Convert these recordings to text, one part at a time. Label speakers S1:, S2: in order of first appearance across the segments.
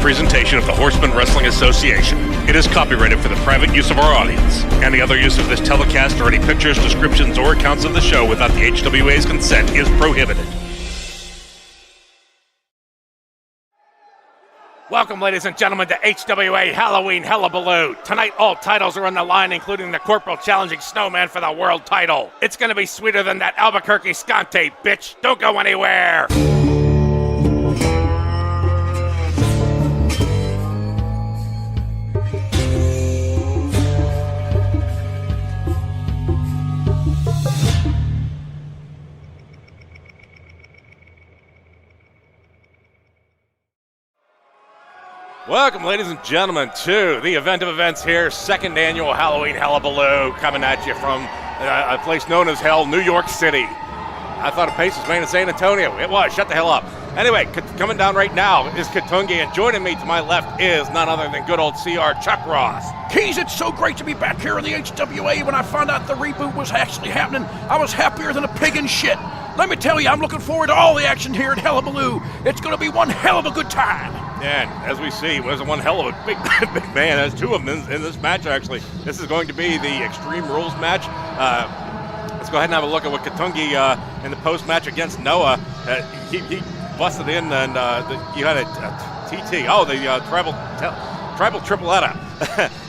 S1: presentation of the Horsemen Wrestling Association. It is copyrighted for the private use of our audience. Any other use of this telecast or any pictures, descriptions, or accounts of the show without the HWA's consent is prohibited.
S2: Welcome, ladies and gentlemen, to HWA Halloween Hell-abaloo. Tonight, all titles are on the line, including the Corporal challenging Snowman for the world title. It's gonna be sweeter than that Albuquerque Scante, bitch. Don't go anywhere. Welcome, ladies and gentlemen, to the event of events here, second annual Halloween Hell-abaloo, coming at you from a place known as Hell, New York City. I thought a pace was made in San Antonio. It was. Shut the hell up. Anyway, coming down right now is Katungi, and joining me to my left is none other than good old CR Chuck Ross.
S3: Keyz, it's so great to be back here in the HWA. When I found out the reboot was actually happening, I was happier than a pig in shit. Let me tell you, I'm looking forward to all the action here at Hell-abaloo. It's going to be one hell of a good time.
S2: And as we see, there's one hell of a big man. There's two of them in this match, actually. This is going to be the Extreme Rules match. Let's go ahead and have a look at what Katungi in the post-match against Noah. He busted in, and you had a TT. Oh, the tribal tripletta.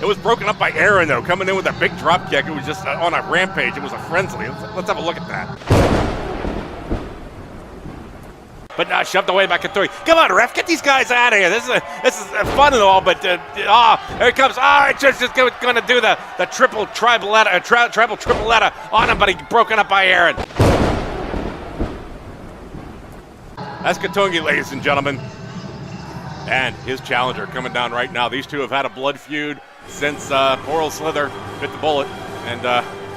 S2: It was broken up by Aaron, though, coming in with a big drop kick. It was just on a rampage. It was a frenzy. Let's have a look at that. But now shoved away by Katungi. Come on, ref, get these guys out of here. This is fun and all, but here it comes. It's just going to do the tribal tripletta on him, but he's broken up by Aaron. That's Katungi, ladies and gentlemen. And his challenger coming down right now. These two have had a blood feud since Coral Slither bit the bullet and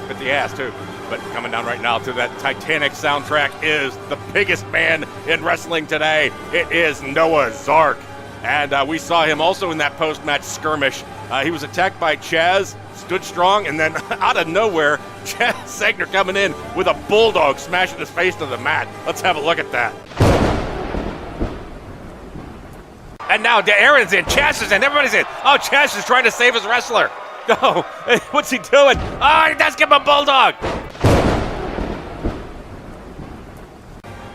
S2: bit the ass, too. But coming down right now to that Titanic soundtrack is the biggest man in wrestling today. It is Noah Zark. And we saw him also in that post-match skirmish. He was attacked by Chaz, stood strong, and then out of nowhere, Chaz Segner coming in with a bulldog smashing his face to the mat. Let's have a look at that. And now Aaron's in, Chaz is in, everybody's in. Oh, Chaz is trying to save his wrestler. No, what's he doing? He does give him a bulldog.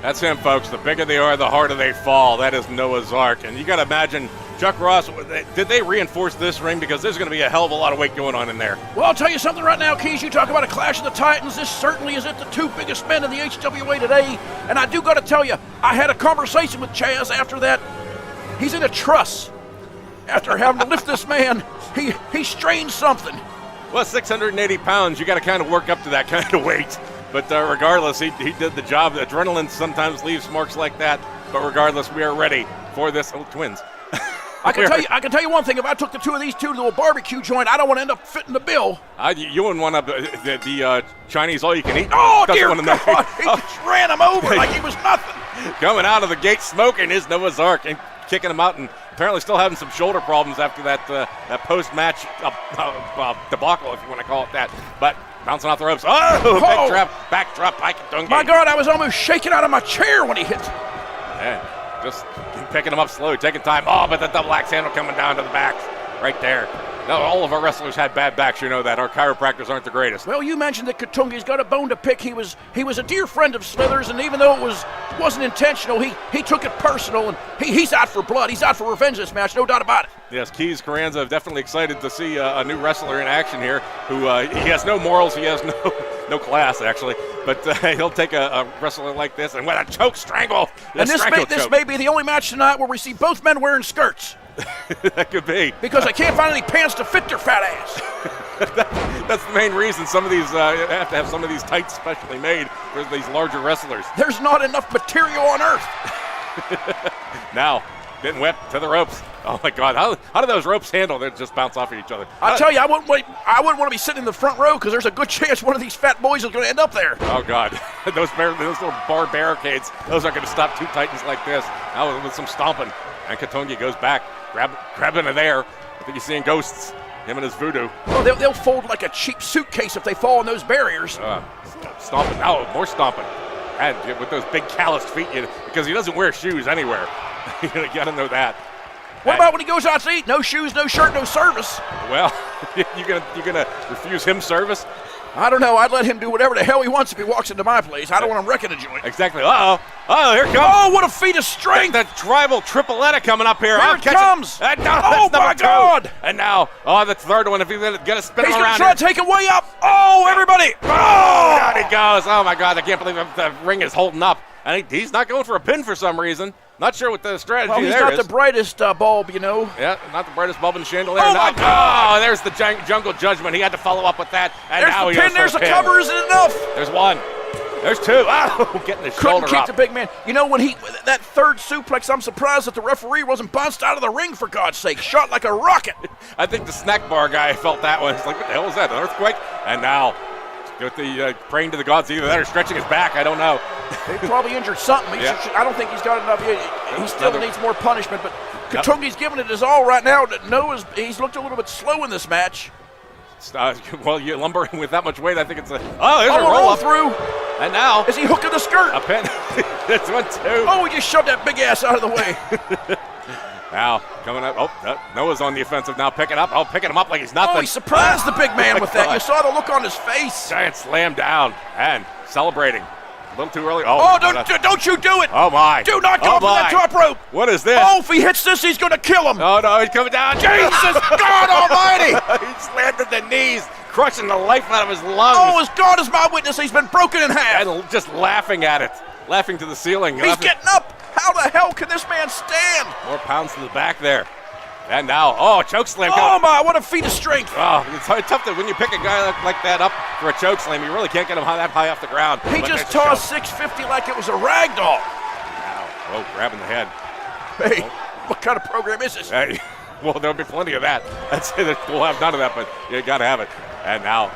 S2: That's him, folks. The bigger they are, the harder they fall. That is Noah Zark. And you got to imagine, Chuck Ross, did they reinforce this ring? Because there's going to be a hell of a lot of weight going on in there.
S3: Well, I'll tell you something right now, Keyz. You talk about a clash of the Titans. This certainly isn't the two biggest men in the HWA today. And I do got to tell you, I had a conversation with Chaz after that. He's in a truss. After having to lift this man, he strained something.
S2: Well, 680 pounds, you got to kind of work up to that kind of weight. But regardless, he did the job. Adrenaline sometimes leaves marks like that. But regardless, we are ready for this. Oh, twins.
S3: I can tell you one thing. If I took the two of these two to a barbecue joint, I don't want to end up fitting the bill.
S2: You wouldn't want the Chinese all-you-can-eat.
S3: Oh, dear God. He just ran him over like he was nothing.
S2: Coming out of the gate smoking is Noah Zark and kicking him out, and apparently still having some shoulder problems after that post-match debacle, if you want to call it that. But bouncing off the ropes. Big trap, back drop by Katungi.
S3: My God, I was almost shaking out of my chair when he hit.
S2: Yeah, just picking him up slowly, taking time. But the double axe handle coming down to the back right there. Now, all of our wrestlers had bad backs, you know that. Our chiropractors aren't the greatest.
S3: Well, you mentioned that Katungi's got a bone to pick. He was a dear friend of Slither's, and even though it wasn't intentional, he took it personal, and he's out for blood. He's out for revenge this match, no doubt about it.
S2: Yes, Keyz Karanza, definitely excited to see a new wrestler in action here who he has no morals, he has no class, actually. But he'll take a wrestler like this and with a choke strangle.
S3: And this may be the only match tonight where we see both men wearing skirts.
S2: That could be.
S3: Because I can't find any pants to fit their fat ass.
S2: That's the main reason some of these have to have some of these tights specially made for these larger wrestlers.
S3: There's not enough material on earth.
S2: Now, getting wet to the ropes. Oh my God, how do those ropes handle? They just bounce off of each other.
S3: I tell you, I wouldn't want to be sitting in the front row because there's a good chance one of these fat boys is going to end up there.
S2: Oh God, those little bar barricades, those aren't going to stop two Titans like this. Now with some stomping, and Katungi goes back, grabbing it there. I think he's seeing ghosts. Him and his voodoo.
S3: Well, they'll fold like a cheap suitcase if they fall on those barriers.
S2: Stomping. Oh, more stomping. And with those big calloused feet, because he doesn't wear shoes anywhere. You got to know that.
S3: What about when he goes out to eat? No shoes, no shirt, no service.
S2: Well, you gonna refuse him service?
S3: I don't know. I'd let him do whatever the hell he wants if he walks into my place. I don't want him wrecking a joint.
S2: Exactly. Uh-oh. Oh, here it comes.
S3: Oh, what a feat of strength.
S2: The tribal tripletta coming up here.
S3: Here it comes.
S2: No,
S3: oh, my God.
S2: And now, the third one, if he's going to spin him around.
S3: He's going to try to take it way up. Oh, everybody.
S2: Oh, down he goes. Oh, my God. I can't believe the ring is holding up. And he's not going for a pin for some reason. Not sure what the strategy there is.
S3: Well, he's not the brightest bulb, you know.
S2: Yeah, not the brightest bulb in the chandelier.
S3: Oh, my God.
S2: Oh, there's the jungle judgment. He had to follow up with that. And
S3: there's
S2: now
S3: the pin. There's the cover. Isn't enough?
S2: There's one. There's two. Oh, getting his shoulder up.
S3: Couldn't keep the big man. You know, when that third suplex, I'm surprised that the referee wasn't bounced out of the ring, for God's sake. Shot like a rocket.
S2: I think the snack bar guy felt that one. He's like, what the hell was that, an earthquake? And now, with the praying to the gods, either that or stretching his back. I don't know.
S3: He probably injured something. I don't think he's got enough. He still needs more punishment, but Katungi's giving it his all right now. He's looked a little bit slow in this match.
S2: Well, you lumbering with that much weight, I think it's there's a roll up
S3: through.
S2: And now,
S3: is he hooking the skirt?
S2: A pin. That's 1, 2.
S3: Oh, he just shoved that big ass out of the way.
S2: Now, coming up. Oh, Noah's on the offensive now, picking him up like he's nothing.
S3: Oh, he surprised the big man with that. You saw the look on his face.
S2: Giant slam down and celebrating. A little too early.
S3: Oh, don't you do it.
S2: Oh, my.
S3: Do not go for that top rope.
S2: What is this?
S3: Oh, if he hits this, he's going to kill him.
S2: Oh, no, he's coming down.
S3: Jesus God almighty.
S2: He slammed at the knees, crushing the life out of his lungs.
S3: Oh, as God is my witness, he's been broken in half.
S2: And just laughing at it. Laughing to the ceiling.
S3: He's getting up. How the hell can this man stand?
S2: More pounds to the back there. And now, chokeslam.
S3: Oh, my, what a feat of strength.
S2: Oh, it's tough when you pick a guy like that up for a chokeslam, you really can't get him that high off the ground.
S3: He just tossed 650 like it was a rag doll.
S2: Now, grabbing the head.
S3: Hey, what kind of program is this?
S2: Hey, well, there'll be plenty of that. I'd say that we'll have none of that, but you got to have it. And now,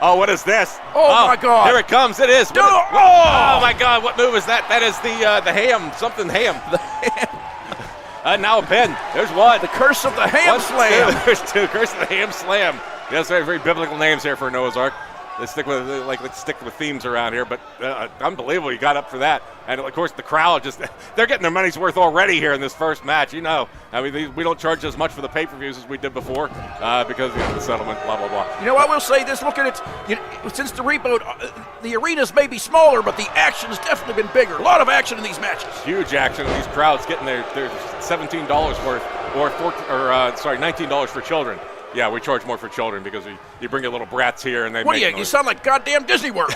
S2: oh, what is this?
S3: Oh, my God.
S2: Here it comes. It is. Oh, my God, what move is that? That is the ham, something ham.
S3: The ham.
S2: Now a pin. There's one.
S3: The curse of the ham slam.
S2: There's two. Curse of the ham slam. Yes, very, very biblical names here for Noah's Ark. They stick with themes around here, but unbelievable. You got up for that. And, of course, the crowd they're getting their money's worth already here in this first match. You know, I mean, we don't charge as much for the pay-per-views as we did before because of the settlement, blah, blah, blah.
S3: You know, I will say this, looking at since the Reboot, the arenas may be smaller, but the action's definitely been bigger. A lot of action in these matches.
S2: Huge action in these crowds getting their $17 worth or $19 for children. Yeah, we charge more for children because you bring your little brats here and they
S3: what
S2: make
S3: do you sound like goddamn Disney World.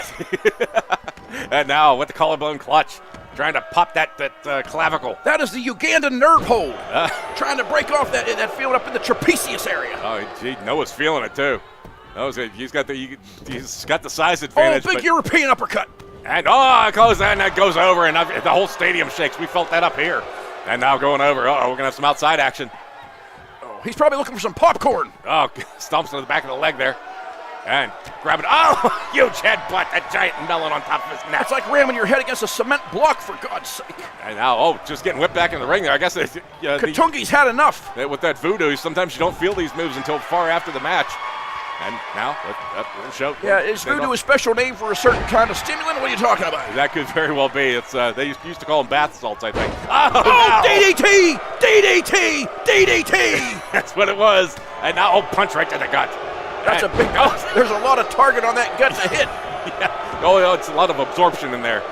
S2: And now with the collarbone clutch, trying to pop that clavicle.
S3: That is the Ugandan nerve hold. Trying to break off that feeling up in the trapezius area.
S2: Oh, gee, Noah's feeling it too. He's got the size advantage.
S3: Oh, big European uppercut.
S2: And it goes and that goes over and the whole stadium shakes. We felt that up here. And now going over. We're going to have some outside action.
S3: He's probably looking for some popcorn.
S2: Oh, stomps to the back of the leg there. And grabbing. Oh, huge headbutt. That giant melon on top of his neck.
S3: It's like ramming your head against a cement block, for God's sake.
S2: And now, just getting whipped back in the ring there. I guess
S3: Katungi's had enough.
S2: With that voodoo, sometimes you don't feel these moves until far after the match. And now, we'll show.
S3: Yeah, is voodoo a special name for a certain kind of stimulant? What are you talking about?
S2: That could very well be. It's they used to call them bath salts, I think.
S3: Oh, DDT! DDT! DDT!
S2: That's what it was. And now, punch right to the gut.
S3: That's a big. There's a lot of target on that gut to hit.
S2: Yeah. Oh, it's a lot of absorption in there.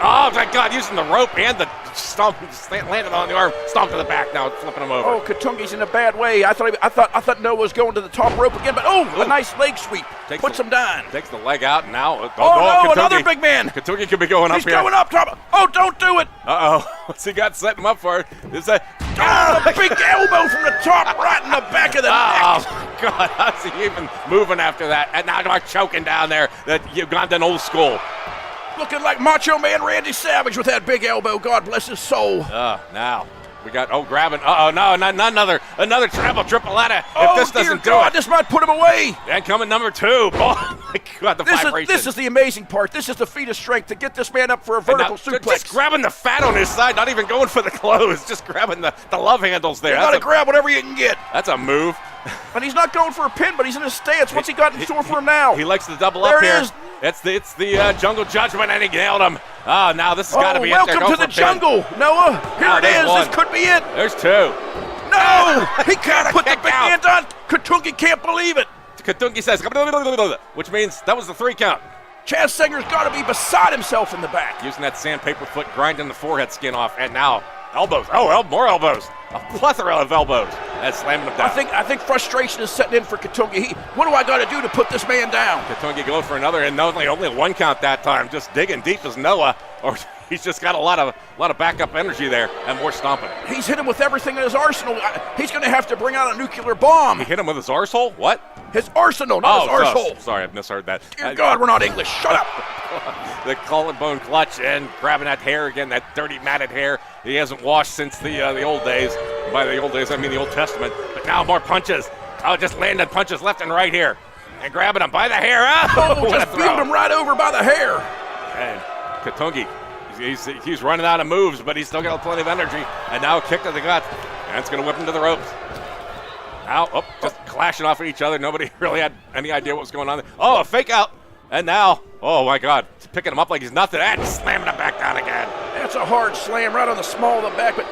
S2: Oh my God! Using the rope and the stomp, landed on the arm, stomp to the back. Now flipping him over.
S3: Oh, Katungi's in a bad way. I thought Noah was going to the top rope again, but a nice leg sweep. Puts him down.
S2: Takes the leg out and now.
S3: No! Another big man.
S2: Katungi could be going up here.
S3: He's going up top. Oh, don't do it.
S2: What's he got setting him up for? Is that?
S3: A big elbow from the top, right in the back of the neck.
S2: Oh God! How's he even moving after that? And now they're choking down there. That Ugandan old school.
S3: Looking like Macho Man Randy Savage with that big elbow. God bless his soul.
S2: Now we got grabbing. No, not another travel tripletta.
S3: Oh,
S2: if this doesn't
S3: do
S2: it,
S3: this might put him away.
S2: And coming number 2. Oh my God, the vibration.
S3: This is the amazing part. This is the feat of strength to get this man up for a vertical suplex.
S2: Just grabbing the fat on his side, not even going for the clothes, just grabbing the love handles there.
S3: You gotta grab whatever you can get.
S2: That's a move.
S3: And he's not going for a pin, but he's in his stance. What's he got in store for him now?
S2: He likes to double up here. It's the jungle judgment, and he nailed him. Oh, now this has got to be it.
S3: Welcome to the jungle, Noah. Here it is. This could be it.
S2: There's 2.
S3: No! He can't put the
S2: kick
S3: big
S2: out.
S3: man down. Katungi can't believe it.
S2: Katungi says, which means that was the 3 count.
S3: Chaz Singer's got to be beside himself in the back.
S2: Using that sandpaper foot, grinding the forehead skin off, and now elbows. Oh, more elbows. A plethora of elbows. That's slamming him down.
S3: I think frustration is setting in for Katungi. What do I got to do to put this man down?
S2: Katungi going for another, and only 1 count that time. Just digging deep as Noah, or he's just got a lot of backup energy there and more stomping.
S3: He's hit him with everything in his arsenal. He's going to have to bring out a nuclear bomb.
S2: He hit him with his arsehole? What?
S3: His arsenal, not his arsehole.
S2: Sorry, I misheard that.
S3: Dear God, we're not English. Shut up.
S2: The collarbone clutch and grabbing that hair again, that dirty matted hair he hasn't washed since the old days. By the old days, I mean the Old Testament. But now more punches. Oh, just landing punches left and right here. And grabbing him by the hair.
S3: Oh, just beamed him right over by the hair.
S2: And Katungi, he's running out of moves, but he's still got plenty of energy. And now a kick to the gut. And it's going to whip him to the ropes. Now, just clashing off at each other. Nobody really had any idea what was going on there. Oh, a fake out. And now, oh my God, picking him up like he's nothing and slamming him back down again.
S3: That's a hard slam right on the small of the back, but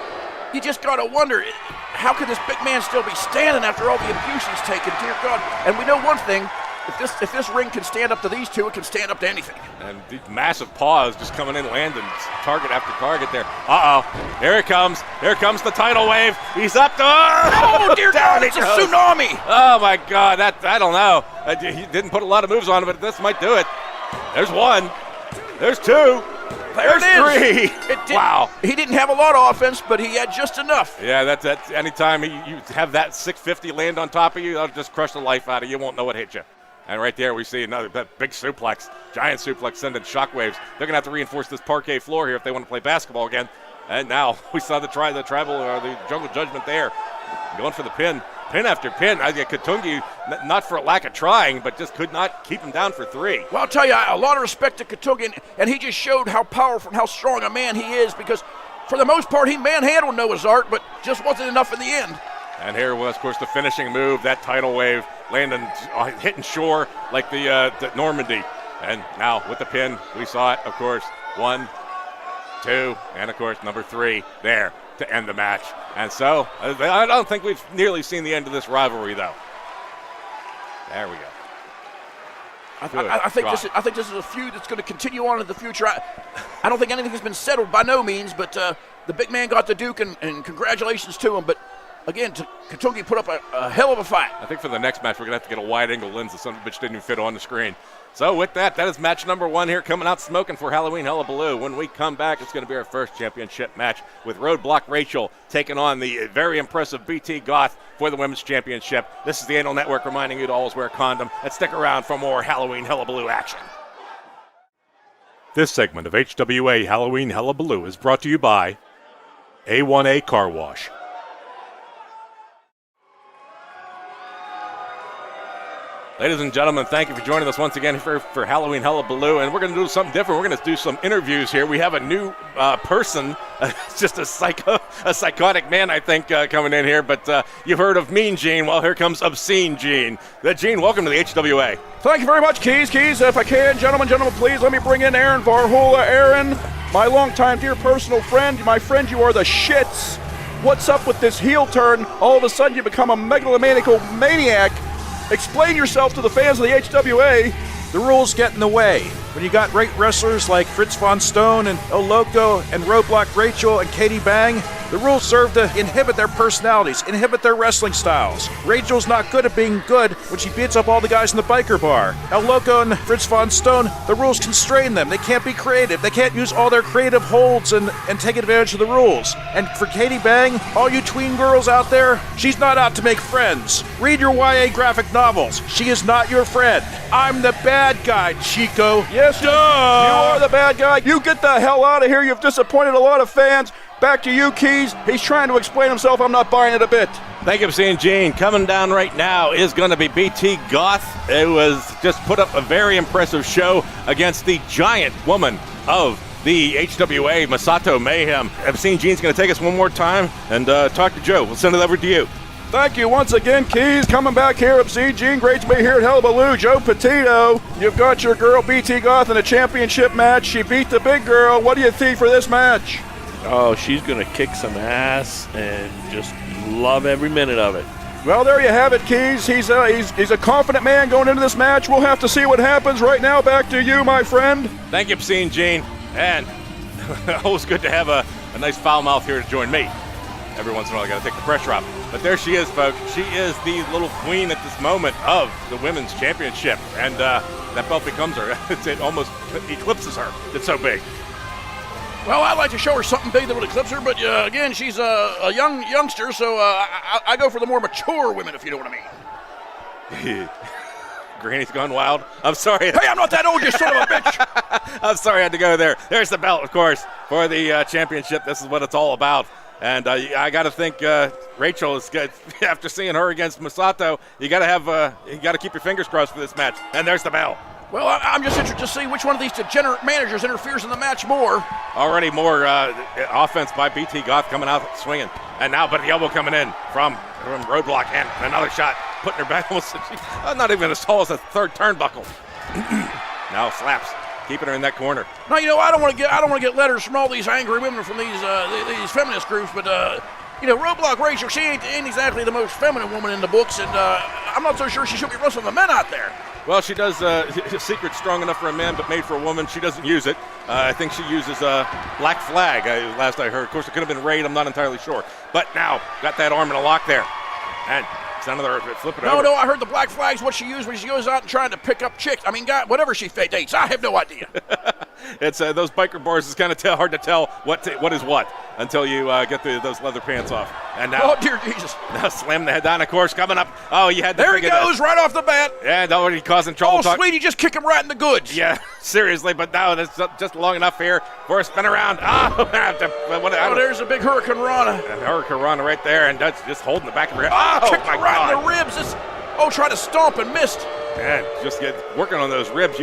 S3: you just got to wonder, how could this big man still be standing after all the abuse he's taken, dear God? And we know one thing, if this ring can stand up to these two, it can stand up to anything.
S2: And these massive paws just coming in, landing target after target there. Uh-oh, here it comes. Here comes the tidal wave. He's up to,
S3: oh dear God, it's a tsunami.
S2: Oh my God, I don't know. He didn't put a lot of moves on it, but this might do it. There's 1. There's 2. There's 3. Wow.
S3: He didn't have a lot of offense, but he had just enough.
S2: Yeah, that's anytime you have that 650 land on top of you, that'll just crush the life out of you. You won't know what hit you. And right there we see another big suplex, giant suplex sending shockwaves. They're going to have to reinforce this parquet floor here if they want to play basketball again. And now we saw the jungle judgment there. Going for the pin after pin. I get Katungi, not for a lack of trying, but just could not keep him down for 3.
S3: Well, I'll tell you, a lot of respect to Katungi, and he just showed how powerful and how strong a man he is, because for the most part he manhandled Noah's Ark, but just wasn't enough in the end.
S2: And here was, of course, the finishing move, that tidal wave, landing, hitting shore like the Normandy. And now with the pin, we saw it, of course, 1, 2, and of course number 3 there to end the match. And so, I don't think we've nearly seen the end of this rivalry, though. There we go.
S3: I think this is a feud that's going to continue on in the future. I don't think anything has been settled by no means, but the big man got the Duke, and congratulations to him. But again, Katungi put up a hell of a fight.
S2: I think for the next match, we're going to have to get a wide-angle lens. The son of a bitch didn't even fit on the screen. So with that is match number 1 here, coming out smoking for Halloween Hell-abaloo. When we come back, it's going to be our first championship match with Roadblock Rachel taking on the very impressive BT Goth for the Women's Championship. This is the Anal Network reminding you to always wear a condom and stick around for more Halloween Hell-abaloo action.
S1: This segment of HWA Halloween Hell-abaloo is brought to you by A1A Car Wash.
S2: Ladies and gentlemen, thank you for joining us once again for Halloween Hell-abaloo, and we're going to do something different. We're going to do some interviews here. We have a new person, just a psychotic man, I think, coming in here, but you've heard of Mean Gene. Well, here comes Obscene Gene. Gene, welcome to the HWA.
S3: Thank you very much, Keyz. If I can, gentlemen, please let me bring in Aaron Varhola. Aaron, my longtime dear personal friend, my friend, you are the shits. What's up with this heel turn? All of a sudden you become a megalomaniacal maniac. Explain yourself to the fans of the HWA.
S4: The rules get in the way. When you got great wrestlers like Fritz von Stone and El Loco and Roadblock Rachel and Katie Bang, the rules serve to inhibit their personalities, inhibit their wrestling styles. Rachel's not good at being good when she beats up all the guys in the biker bar. El Loco and Fritz von Stone, the rules constrain them. They can't be creative. They can't use all their creative holds and take advantage of the rules. And for Katie Bang, all you tween girls out there, she's not out to make friends. Read your YA graphic novels. She is not your friend. I'm the bad guy, Chico.
S3: Yes, you are the bad guy. You get the hell out of here. You've disappointed a lot of fans. Back to you, Keyz. He's trying to explain himself. I'm not buying it a bit.
S2: Thank you for seeing Gene. Coming down right now is going to be BT Goth. It was just put up a very impressive show against the giant woman of the HWA, Masato Mayhem. Obscene Gene's going to take us one more time and talk to Joe. We'll send it over to you.
S3: Thank you once again, Keyz. Coming back here, Obscene Gene. Great to be here at Hell-abaloo. Joe Petito, you've got your girl BT Goth in a championship match. She beat the big girl. What do you think for this match?
S5: Oh, she's going to kick some ass and just love every minute of it.
S4: Well, there you have it, Keyz. He's a confident man going into this match. We'll have to see what happens. Right now, back to you, my friend.
S2: Thank you, Obscene Gene. And always good to have a nice foul mouth here to join me. Every once in a while, I got to take the pressure off. But there she is, folks. She is the little queen at this moment of the women's championship. And that belt becomes her. It almost eclipses her. It's so big.
S3: Well, I'd like to show her something big that would eclipse her, but again, she's a youngster, so I go for the more mature women, if you know what I mean.
S2: Granny's gone wild. I'm sorry.
S3: Hey, I'm not that old, you son of a bitch.
S2: I'm sorry I had to go there. There's the belt, of course, for the championship. This is what it's all about. And I got to think Rachel is good. After seeing her against Masato, you got to keep your fingers crossed for this match. And there's the bell.
S3: Well, I'm just interested to see which one of these degenerate managers interferes in the match more.
S2: Already more offense by BT Goth coming out swinging. And now, but the elbow coming in from Roadblock, and another shot, putting her back almost not even as tall as a third turnbuckle. Now slaps, keeping her in that corner.
S3: Now, I don't want to get letters from all these angry women from these feminist groups, but Roadblock Rachel, she ain't exactly the most feminine woman in the books, and I'm not so sure she should be wrestling the men out there.
S2: Well, she does a secret strong enough for a man, but made for a woman. She doesn't use it. I think she uses a black flag, last I heard. Of course, it could have been raid. I'm not entirely sure. But now, got that arm in a lock there. And it's another flip it over.
S3: No, I heard the black flag's what she used when she goes out and trying to pick up chicks. I mean, God, whatever she dates. I have no idea.
S2: It's those biker bars is kind of hard to tell what is what until you get those leather pants off. And now,
S3: oh dear Jesus!
S2: Now slam the head down. Of course, coming up. Oh, you had to
S3: there he goes right off the bat.
S2: Yeah, already causing trouble.
S3: Oh, sweetie, just kick him right in the goods.
S2: Yeah, seriously, but no, that's just long enough here for a spin around. Oh,
S3: there's a big Hurricane Rana.
S2: Hurricane Rana right there, and that's just holding the back of her head.
S3: Oh, kicked her right in the ribs. Tried to stomp and missed.
S2: And just working on those ribs.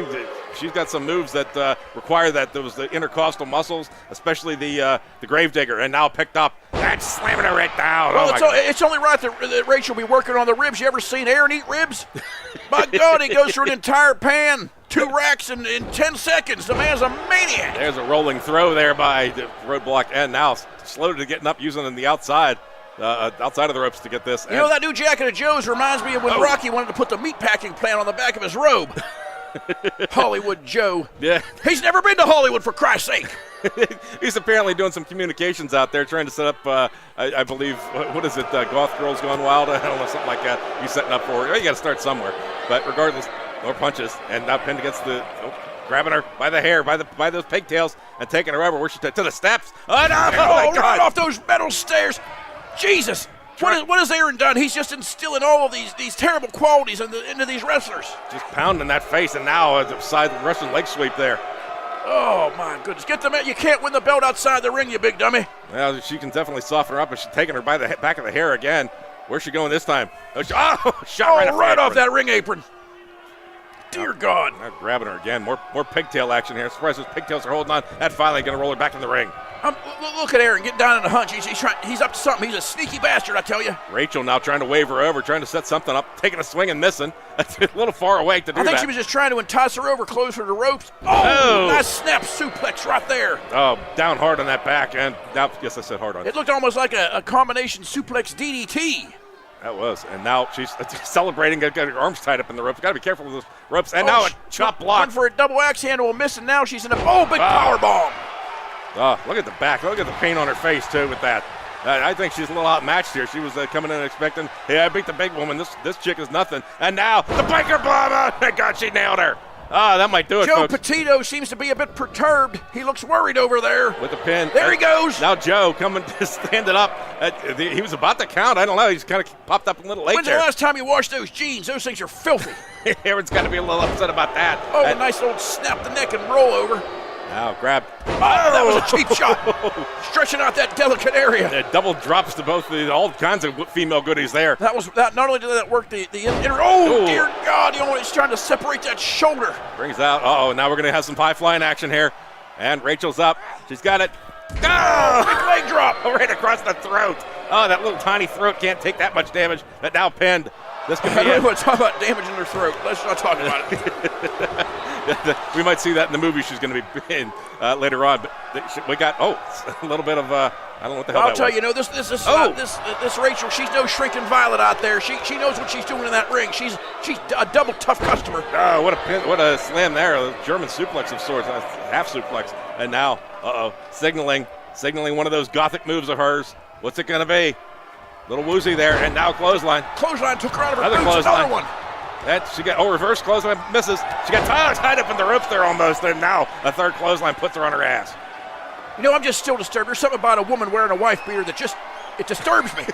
S2: She's got some moves that require those intercostal muscles, especially the Gravedigger, and now picked up and slamming her right down.
S3: Well, it's only right that Rachel be working on the ribs. You ever seen Aaron eat ribs? My God, he goes through an entire pan, 2 racks in 10 seconds. The man's a maniac.
S2: There's a rolling throw there by the Roadblock, and now slow to getting up, using the outside. Outside of the ropes to get this.
S3: That new jacket of Joe's reminds me of when Rocky wanted to put the meatpacking plant on the back of his robe. Hollywood Joe.
S2: Yeah.
S3: He's never been to Hollywood, for Christ's sake.
S2: He's apparently doing some communications out there, trying to set up, I believe, what is it, Goth Girls Gone Wild? I don't know, something like that. He's setting up for her. You got to start somewhere. But regardless, more punches, and now pinned against grabbing her by the hair, by those pigtails, and taking her over where she to the steps. Oh, no! Oh, my God.
S3: Right off those metal stairs. Jesus! What has Aaron done? He's just instilling all of these terrible qualities into these wrestlers.
S2: Just pounding that face, and now the side Russian leg sweep there.
S3: Oh, my goodness. Get the man. You can't win the belt outside the ring, you big dummy.
S2: Well, she can definitely soften her up, but she's taking her by the back of the hair again. Where's she going this time? Shot right
S3: off that ring apron. Dear God.
S2: Now grabbing her again. More pigtail action here. Surprised those pigtails are holding on. That's finally going to roll her back in the ring.
S3: Look at Aaron getting down in a hunch. He's up to something. He's a sneaky bastard, I tell you.
S2: Rachel now trying to wave her over, trying to set something up, taking a swing and missing. That's a little far away to do that.
S3: I think she was just trying to entice her over closer to ropes. Oh, nice snap suplex right there.
S2: Oh, down hard on that back. And now, yes, I said hard on.
S3: It looked almost like a combination suplex DDT.
S2: That was. And now she's celebrating, got her arms tied up in the ropes. Got to be careful with those ropes. And now a chop block.
S3: Went for a double axe handle, missing. Now she's in a big power bomb.
S2: Oh, look at the back. Look at the paint on her face, too, with that. I think she's a little outmatched here. She was coming in expecting, hey, I beat the big woman. This chick is nothing. And now the biker bomb. Oh, my God, she nailed her. Oh, that might do it,
S3: Joe
S2: folks.
S3: Petito seems to be a bit perturbed. He looks worried over there.
S2: With the pin.
S3: There he goes.
S2: Now Joe coming to stand it up. He was about to count. I don't know. He's kind of popped up a little late.
S3: When's the last time you washed those jeans? Those things are filthy.
S2: Aaron's got to be a little upset about that.
S3: Oh, a nice old snap the neck and roll over.
S2: Now grab.
S3: Oh, that was a cheap shot. Stretching out that delicate area.
S2: Double drops to both all kinds of female goodies there.
S3: That not only did that work the inner. Oh, dear God! He's trying to separate that shoulder.
S2: Brings out. Now we're gonna have some high flying action here, and Rachel's up. She's got it. Oh,
S3: big leg drop
S2: right across the throat. Oh, that little tiny throat can't take that much damage. But now pinned. This could be it.
S3: Want to talk about damage in their throat. Let's not talk about it.
S2: We might see that in the movie she's going to be in later on. But we got a little bit of I don't know what the hell.
S3: I'll
S2: that
S3: tell
S2: was.
S3: you, this Rachel, she's no shrinking violet out there. She knows what she's doing in that ring. She's a double tough customer.
S2: Oh, what a slam there! A German suplex of sorts, a half suplex, and now signaling one of those gothic moves of hers. What's it going to be? Little woozy there, and now clothesline.
S3: Clothesline took her out of her
S2: Another
S3: boots.
S2: clothesline.
S3: Another one.
S2: She got reverse clothesline, misses. She got tied up in the ropes there almost, and now a third clothesline puts her on her ass.
S3: You know, I'm just still disturbed. There's something about a woman wearing a wife beater that it disturbs me.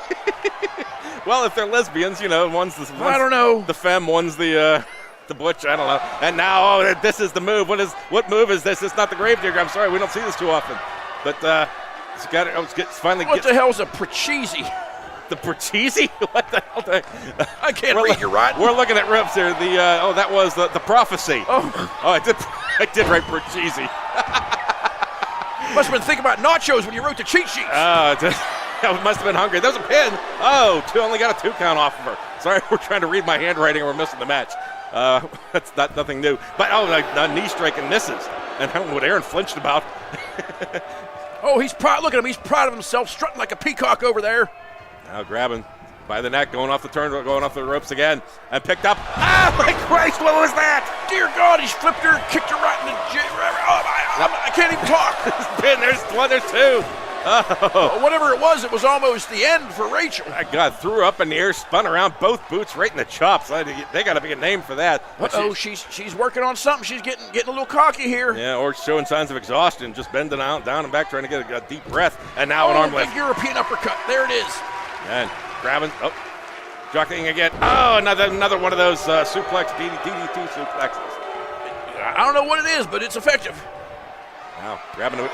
S2: Well, if they're lesbians, one's
S3: I don't know.
S2: The femme, one's the butch. I don't know. And now, this is the move. What move is this? It's not the gravedigger. I'm sorry, we don't see this too often. But it's got finally.
S3: What the hell's a Prachisi?
S2: The Prachisi? What the hell?
S3: I can't read you right.
S2: We're looking at rips here. That was the prophecy.
S3: Oh,
S2: I did write Prachisi.
S3: Must have been thinking about nachos when you wrote the cheat sheets.
S2: I must have been hungry. There's a pin. Only got a 2 count off of her. Sorry, we're trying to read my handwriting and we're missing the match. That's nothing new. But a knee strike and misses. And I don't know what Aaron flinched about.
S3: He's proud. Look at him. He's proud of himself, strutting like a peacock over there.
S2: Now grabbing by the neck, going off the ropes again, and picked up. Oh my Christ, what was that?
S3: Dear God, he's flipped her, kicked her right in the I can't even talk.
S2: There's 2.
S3: Well, whatever it was almost the end for Rachel.
S2: My God, threw her up in the air, spun around, both boots right in the chops. They got to be a name for that.
S3: She's working on something. She's getting a little cocky here.
S2: Yeah, or showing signs of exhaustion, just bending out, down and back, trying to get a deep breath. And now an arm lift.
S3: Big European uppercut. There it is.
S2: And grabbing, jockeying again. Another one of those suplex, DDT suplexes.
S3: I don't know what it is, but it's effective.
S2: Now grabbing it.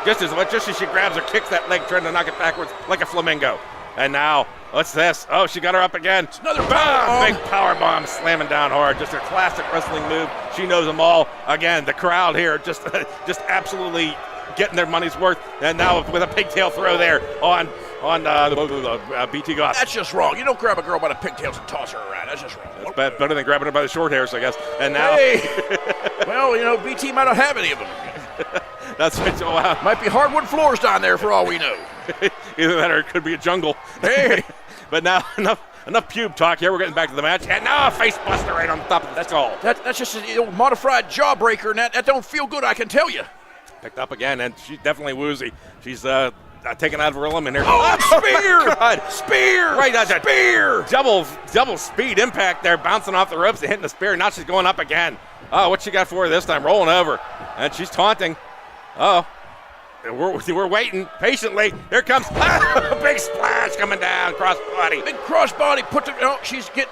S2: Just as she grabs her, kicks that leg, trying to knock it backwards like a flamingo. And now, what's this? She got her up again.
S3: It's another power
S2: big power bomb, slamming down hard. Just a classic wrestling move. She knows them all. Again, the crowd here just absolutely getting their money's worth. And now with a pigtail throw there on BT Goth.
S3: That's just wrong. You don't grab a girl by the pigtails and toss her around. That's just wrong.
S2: That's better than grabbing her by the short hairs, I guess. And now,
S3: well, BT might not have any of them.
S2: That's right. So
S3: might be hardwood floors down there for all we know.
S2: Either that or it could be a jungle.
S3: Hey,
S2: but now enough pube talk here. We're getting back to the match, and now a face buster right on top of the skull.
S3: That's just an old modified jawbreaker, and that don't feel good, I can tell you.
S2: Picked up again, and she's definitely woozy. She's taken out of her element here.
S3: Spear!
S2: God.
S3: Spear!
S2: Right on that.
S3: Spear!
S2: Double speed impact there, bouncing off the ropes and hitting the spear. Now she's going up again. What she got for her this time? Rolling over, and she's taunting. We're waiting patiently. Here comes a big splash coming down, crossbody.
S3: Big crossbody.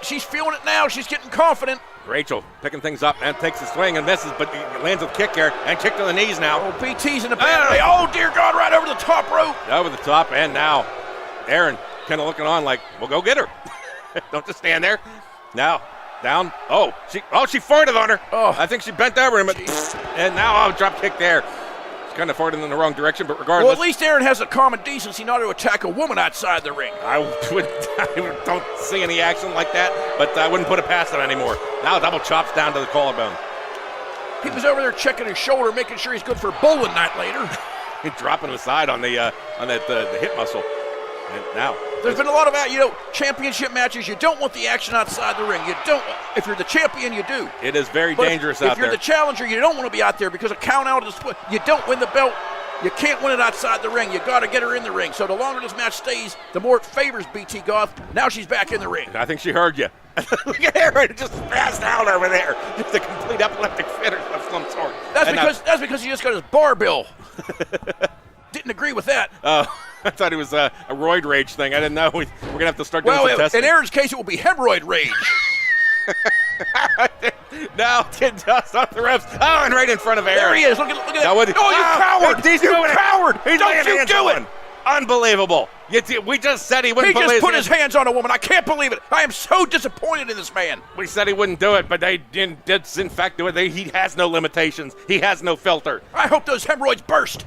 S3: She's feeling it now. She's getting confident.
S2: Rachel picking things up and takes a swing and misses, but lands with kick here and kick to the knees now.
S3: BT's in the bad. Oh, dear God, right over the top rope.
S2: Over the top, and now Aaron kind of looking on like, well, go get her. Don't just stand there. Now, down. She farted on her. I think she bent over him, and now drop kick there. She's kind of farting in the wrong direction, but regardless.
S3: Well, at least Aaron has the common decency not to attack a woman outside the ring.
S2: I don't see any action like that, but I wouldn't put it past him anymore. Now double chops down to the collarbone.
S3: He was over there checking his shoulder, making sure he's good for bowling night later.
S2: He's dropping aside on the hip muscle. And now
S3: there's been a lot of championship matches. You don't want the action outside the ring. You don't. If you're the champion, you do.
S2: It is very dangerous out there.
S3: If you're the challenger, you don't want to be out there because a count out of the split. You don't win the belt. You can't win it outside the ring. You got to get her in the ring. So the longer this match stays, the more it favors BT Goth. Now she's back in the ring.
S2: I think she heard you. Look at Aaron, just passed out over there. Just a complete epileptic fit of some sort.
S3: That's because he just got his barbell. Didn't agree with that.
S2: I thought it was a roid rage thing. I didn't know. We're going to have to start doing some testing.
S3: In Aaron's case, it will be hemorrhoid rage.
S2: Now, get dust off the ropes. And right in front of Aaron.
S3: There he is. Look at that.
S2: You
S3: coward. You coward.
S2: Don't you do it. Unbelievable. We just said he wouldn't
S3: put his hands on a woman. I can't believe it. I am so disappointed in this man.
S2: We said he wouldn't do it, but they did in fact do it. He has no limitations. He has no filter.
S3: I hope those hemorrhoids burst.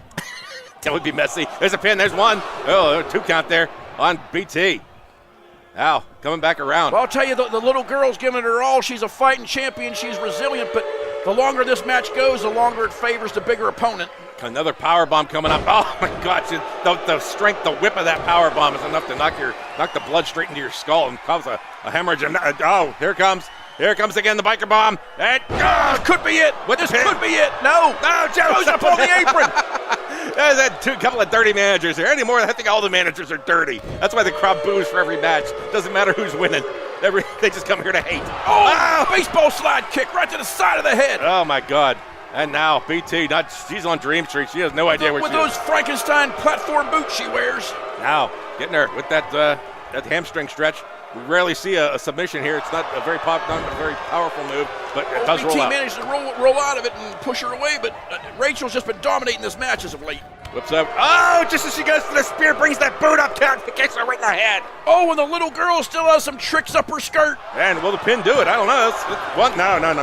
S2: That would be messy. There's a pin. There's one. 2 count there on BT. Coming back around.
S3: Well, I'll tell you, the little girl's giving it her all. She's a fighting champion. She's resilient, but The longer this match goes, the longer it favors the bigger opponent.
S2: Another power bomb coming up. Oh my God! The strength, the whip of that power bomb is enough to knock the blood straight into your skull and cause a hemorrhage. And here comes again the biker bomb. And
S3: This could be it.
S2: With the
S3: This
S2: pin.
S3: could be it. No,
S2: Joe
S3: goes up on the apron.
S2: There's a couple of dirty managers here. Anymore, I think all the managers are dirty. That's why the crowd boos for every match. Doesn't matter who's winning. They just come here to hate.
S3: Oh, baseball slide kick right to the side of the head.
S2: Oh my God. And now BT, she's on Dream Street. She has no idea where
S3: With
S2: she
S3: those
S2: is.
S3: Frankenstein platform boots she wears.
S2: Now, getting her with that hamstring stretch. We rarely see a submission here. It's not a very powerful move, but it does roll
S3: BT
S2: out.
S3: managed to roll out of it and push her away, but Rachel's just been dominating this match as of late.
S2: Whips up. Oh, just as she goes for the spear, brings that boot up, kicks her right in the head.
S3: Oh, and the little girl still has some tricks up her skirt.
S2: And will the pin do it? I don't know.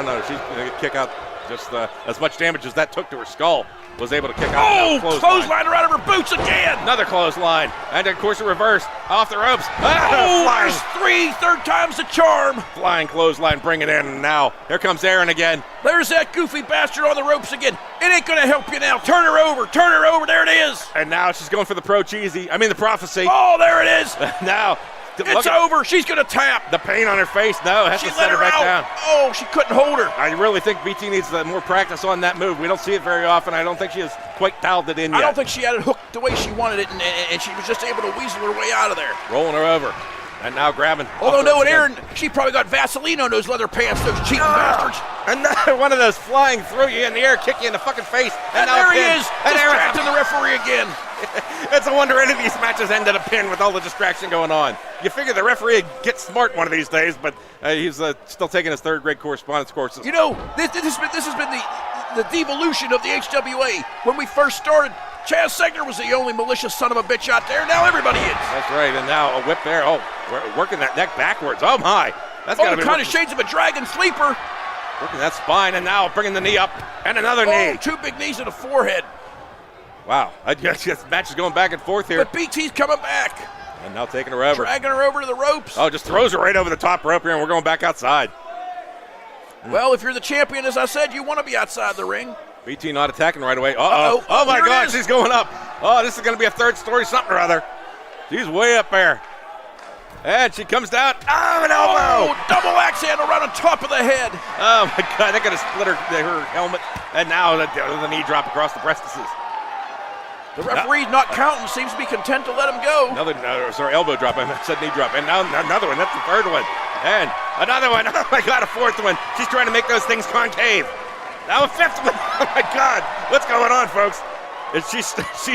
S2: No. She's going to kick out just as much damage as that took to her skull. Was able to kick out.
S3: Oh, clothesline her out of her boots again.
S2: Another clothesline. And of course a reverse. Off the ropes.
S3: Oh, there's third time's the charm.
S2: Flying clothesline, bring it in. And now, here comes Aaron again.
S3: There's that goofy bastard on the ropes again. It ain't gonna help you now. Turn her over, there it is.
S2: And now she's going for the the prophecy.
S3: Oh, there it is.
S2: Now.
S3: It's over. She's going to tap.
S2: The pain on her face. No, has to set her back down.
S3: Oh, she couldn't hold her.
S2: I really think BT needs more practice on that move. We don't see it very often. I don't think she has quite dialed it in yet.
S3: I don't think she had it hooked the way she wanted it, and she was just able to weasel her way out of there.
S2: Rolling her over. And now grabbing.
S3: Although knowing Aaron, she probably got Vaseline on those leather pants, those cheating bastards.
S2: Another one of those flying throw you in the air, kick you in the fucking face.
S3: And
S2: now
S3: there he is, distracting the referee again.
S2: It's a wonder any of these matches end in a pin with all the distraction going on. You figure the referee would get smart one of these days, but he's still taking his third-grade correspondence courses.
S3: You know, this has been the devolution of the HWA. When we first started, Chaz Segner was the only malicious son of a bitch out there. Now everybody is.
S2: That's right, and now a whip there. Oh, we're working that neck backwards. Oh, my. That's got to be
S3: kind of shades of a dragon sleeper.
S2: Working that spine, and now bringing the knee up, and another knee.
S3: Two big knees to the forehead.
S2: Wow, I guess this match is going back and forth here.
S3: But BT's coming back.
S2: And now taking her over.
S3: Dragging her over to the ropes.
S2: Oh, just throws her right over the top rope here, and we're going back outside.
S3: Well, if you're the champion, as I said, you want to be outside the ring.
S2: BT not attacking right away. Uh-oh. Oh, my God, she's going up. Oh, this is going to be a third story something or other. She's way up there. And she comes down. Oh, an elbow.
S3: Oh, double axe handle right on top of the head.
S2: Oh, my God, they're going to split her helmet. And now the knee drop across the breastises.
S3: The referee's not counting, seems to be content to let him go.
S2: Elbow drop. I said knee drop. And now another one. That's the third one. And another one. Oh, my God, a fourth one. She's trying to make those things concave. Now a fifth one. Oh, my God. What's going on, folks? She's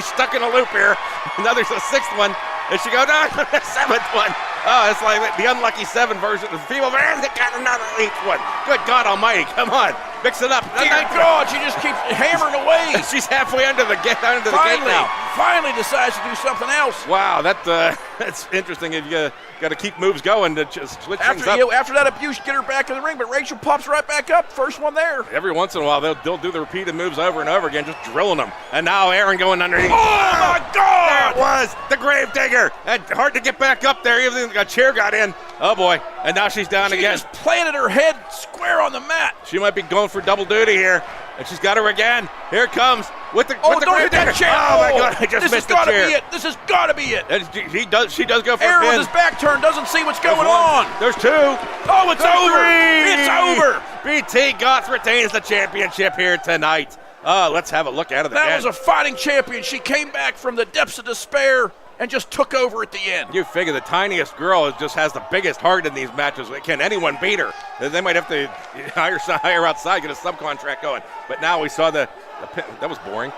S2: stuck in a loop here. Now there's a sixth one. And she goes, no, the seventh one. Oh, it's like the unlucky 7 version of the female. And they got another 8th one. Good God almighty. Come on. Mix it up.
S3: Dear God, she just keeps hammering away.
S2: She's halfway under the gate now.
S3: Finally decides to do something else.
S2: Wow, that's interesting. You got to keep moves going to just switch things up.
S3: After that abuse, get her back in the ring, but Rachel pops right back up. First one there.
S2: Every once in a while, they'll do the repeated moves over and over again, just drilling them. And now Aaron going underneath.
S3: Oh, my God!
S2: There it was, the Gravedigger. And hard to get back up there, even a chair got in. Oh, boy. And now she's down again.
S3: She just planted her head square on the mat.
S2: She might be going for double duty here. And she's got her again. Here it comes with the
S3: don't hit that chair.
S2: Oh, my God, I just missed the chair.
S3: This has got to be it.
S2: She does go for
S3: Aaron
S2: a pin.
S3: with his back turned doesn't see what's going on.
S2: There's 2.
S3: Oh, it's over. It's over.
S2: BT Goth retains the championship here tonight. Let's have a look at it again.
S3: That was a fighting champion. She came back from the depths of despair and just took over at the end.
S2: You figure the tiniest girl just has the biggest heart in these matches. Can anyone beat her? They might have to hire outside, get a subcontract going. But now we saw the pin. That was boring.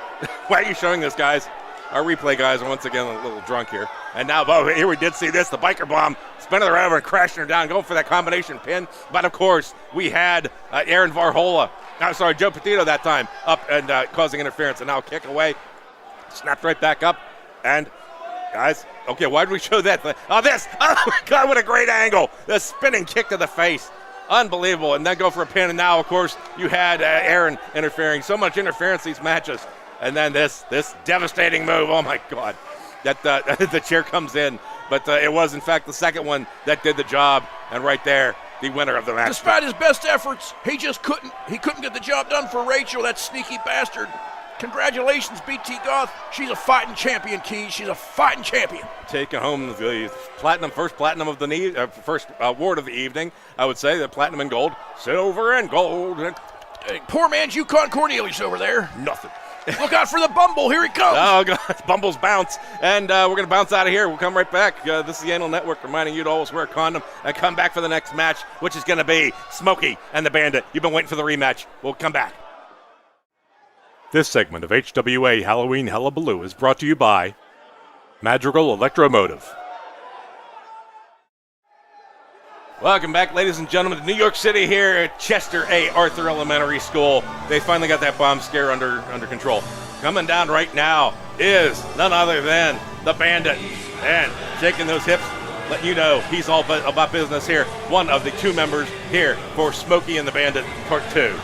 S2: Why are you showing this, guys? Our replay guys are once again a little drunk here. And now, here we did see this, the biker bomb, spinning her over and crashing her down, going for that combination pin. But, of course, we had Aaron Varhola. Joe Petito that time up and causing interference. And now kick away. Snapped right back up. And, guys, okay, why did we show that? This. Oh, my God, what a great angle. The spinning kick to the face. Unbelievable. And then go for a pin. And now, of course, you had Aaron interfering. So much interference in these matches. And then this devastating move. Oh, my God. That the chair comes in. But it was, in fact, the second one that did the job. And right there, the winner of the match.
S3: Despite his best efforts, he couldn't get the job done for Rachel, that sneaky bastard. Congratulations, BT Goth. She's a fighting champion, Keyz. She's a fighting champion.
S2: Taking home the first platinum of the first award of the evening. I would say the platinum and gold, silver and gold.
S3: Hey, poor man's Yukon Cornelius over there.
S2: Nothing.
S3: Look out for the Bumble. Here he comes.
S2: Oh, God. Bumble's bounce. And we're going to bounce out of here. We'll come right back. This is the Anal Network reminding you to always wear a condom and come back for the next match, which is going to be Smokey and the Bandit. You've been waiting for the rematch. We'll come back.
S1: This segment of HWA Halloween Hell-abaloo is brought to you by Madrigal Electromotive.
S2: Welcome back, ladies and gentlemen, to New York City here at Chester A. Arthur Elementary School. They finally got that bomb scare under control. Coming down right now is none other than the Bandit. And shaking those hips, letting you know he's all about business here. One of the two members here for Smokey and the Bandit Part 2.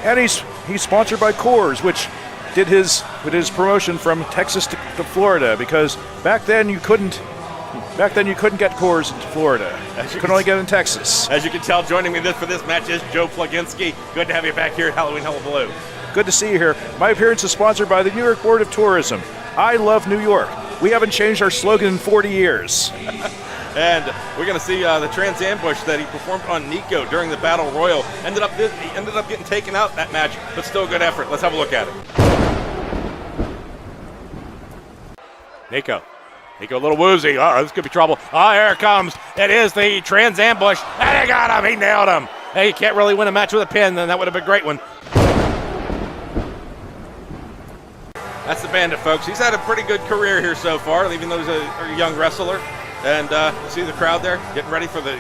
S4: And he's sponsored by Coors, which did his promotion from Texas to Florida, because back then you couldn't get Coors in Florida. You could only get it in Texas.
S2: As you can tell, joining me for this match is Joe Pluginski. Good to have you back here at Halloween Hell-abaloo.
S4: Good to see you here. My appearance is sponsored by the New York Board of Tourism. I love New York. We haven't changed our slogan in 40 years.
S2: And we're going to see the trans ambush that he performed on Nico during the Battle Royal. He ended up getting taken out in that match, but still a good effort. Let's have a look at it. Nico, a little woozy. This could be trouble. Here it comes. It is the trans ambush. And he got him. He nailed him. Hey, you can't really win a match with a pin, then that would have been a great one. That's the Bandit, folks. He's had a pretty good career here so far, even though he's a young wrestler. And see the crowd there getting ready for the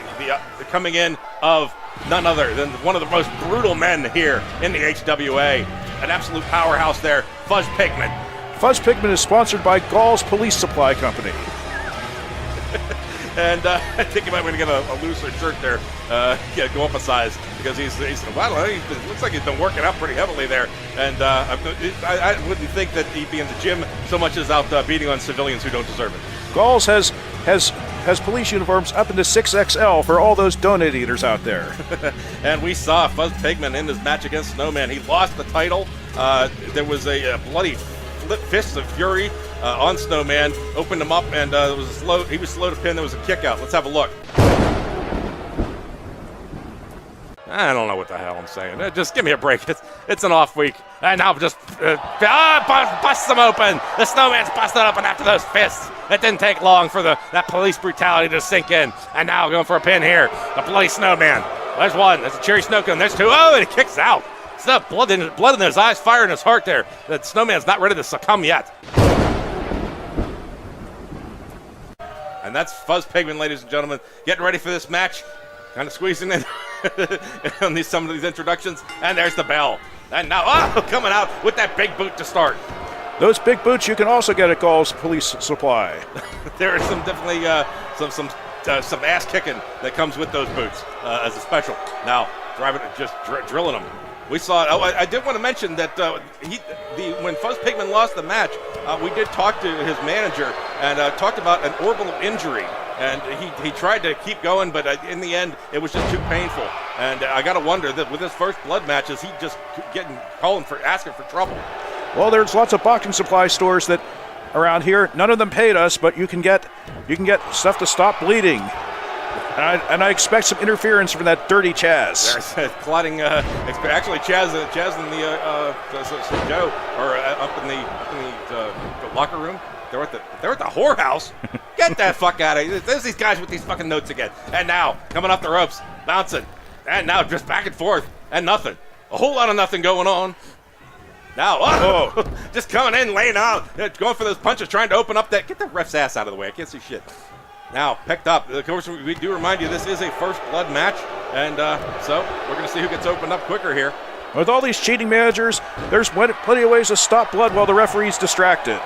S2: coming in of none other than one of the most brutal men here in the HWA. An absolute powerhouse there, Fuzz Pigment.
S4: Fuzz Pigment is sponsored by Gall's Police Supply Company.
S2: And I think you might want to get a looser shirt there. Go up a size, because he's well, he looks like he's been working out pretty heavily there. And I wouldn't think that he'd be in the gym so much as out beating on civilians who don't deserve it.
S4: Gall's has police uniforms up into 6XL for all those donut eaters out there.
S2: And we saw Fuzz Pigment in his match against Snowman. He lost the title. There was a bloody fists of fury on Snowman, opened him up, and he was slow to pin. There was a kick out. Let's have a look. I don't know what the hell I'm saying. Just give me a break. It's an off week. And now just busts them open. The Snowman's busted open after those fists. It didn't take long for that police brutality to sink in. And now going for a pin here. The bloody Snowman. There's one. There's a cherry snow cone. There's two. Oh, and he kicks out. It's not blood in his eyes, fire in his heart there. That Snowman's not ready to succumb yet. And that's Fuzz Pigment, ladies and gentlemen, getting ready for this match. Kind of squeezing in on some of these introductions. And there's the bell. And now, coming out with that big boot to start.
S4: Those big boots you can also get at Gall's Police Supply.
S2: There is definitely some ass kicking that comes with those boots as a special. Now, drilling them. We saw. I did want to mention that when Fuzz Pigment lost the match, we did talk to his manager and talked about an orbital injury. And he tried to keep going, but in the end, it was just too painful. And I got to wonder that with his first blood match, is he just asking for trouble?
S4: Well, there's lots of boxing supply stores that around here. None of them paid us, but you can get stuff to stop bleeding. And I expect some interference from that dirty Chaz.
S2: There's clotting. Actually, Chaz and Joe are up in the locker room. They're at the whorehouse. Get that fuck out of here. There's these guys with these fucking notes again. And now, coming off the ropes, bouncing. And now just back and forth. And nothing. A whole lot of nothing going on. Now, just coming in, laying out, going for those punches, trying to open up that. Get the ref's ass out of the way. I can't see shit. Now, picked up. Of course, we do remind you this is a first blood match. And so we're going to see who gets opened up quicker here.
S4: With all these cheating managers, there's plenty of ways to stop blood while the referee's distracted.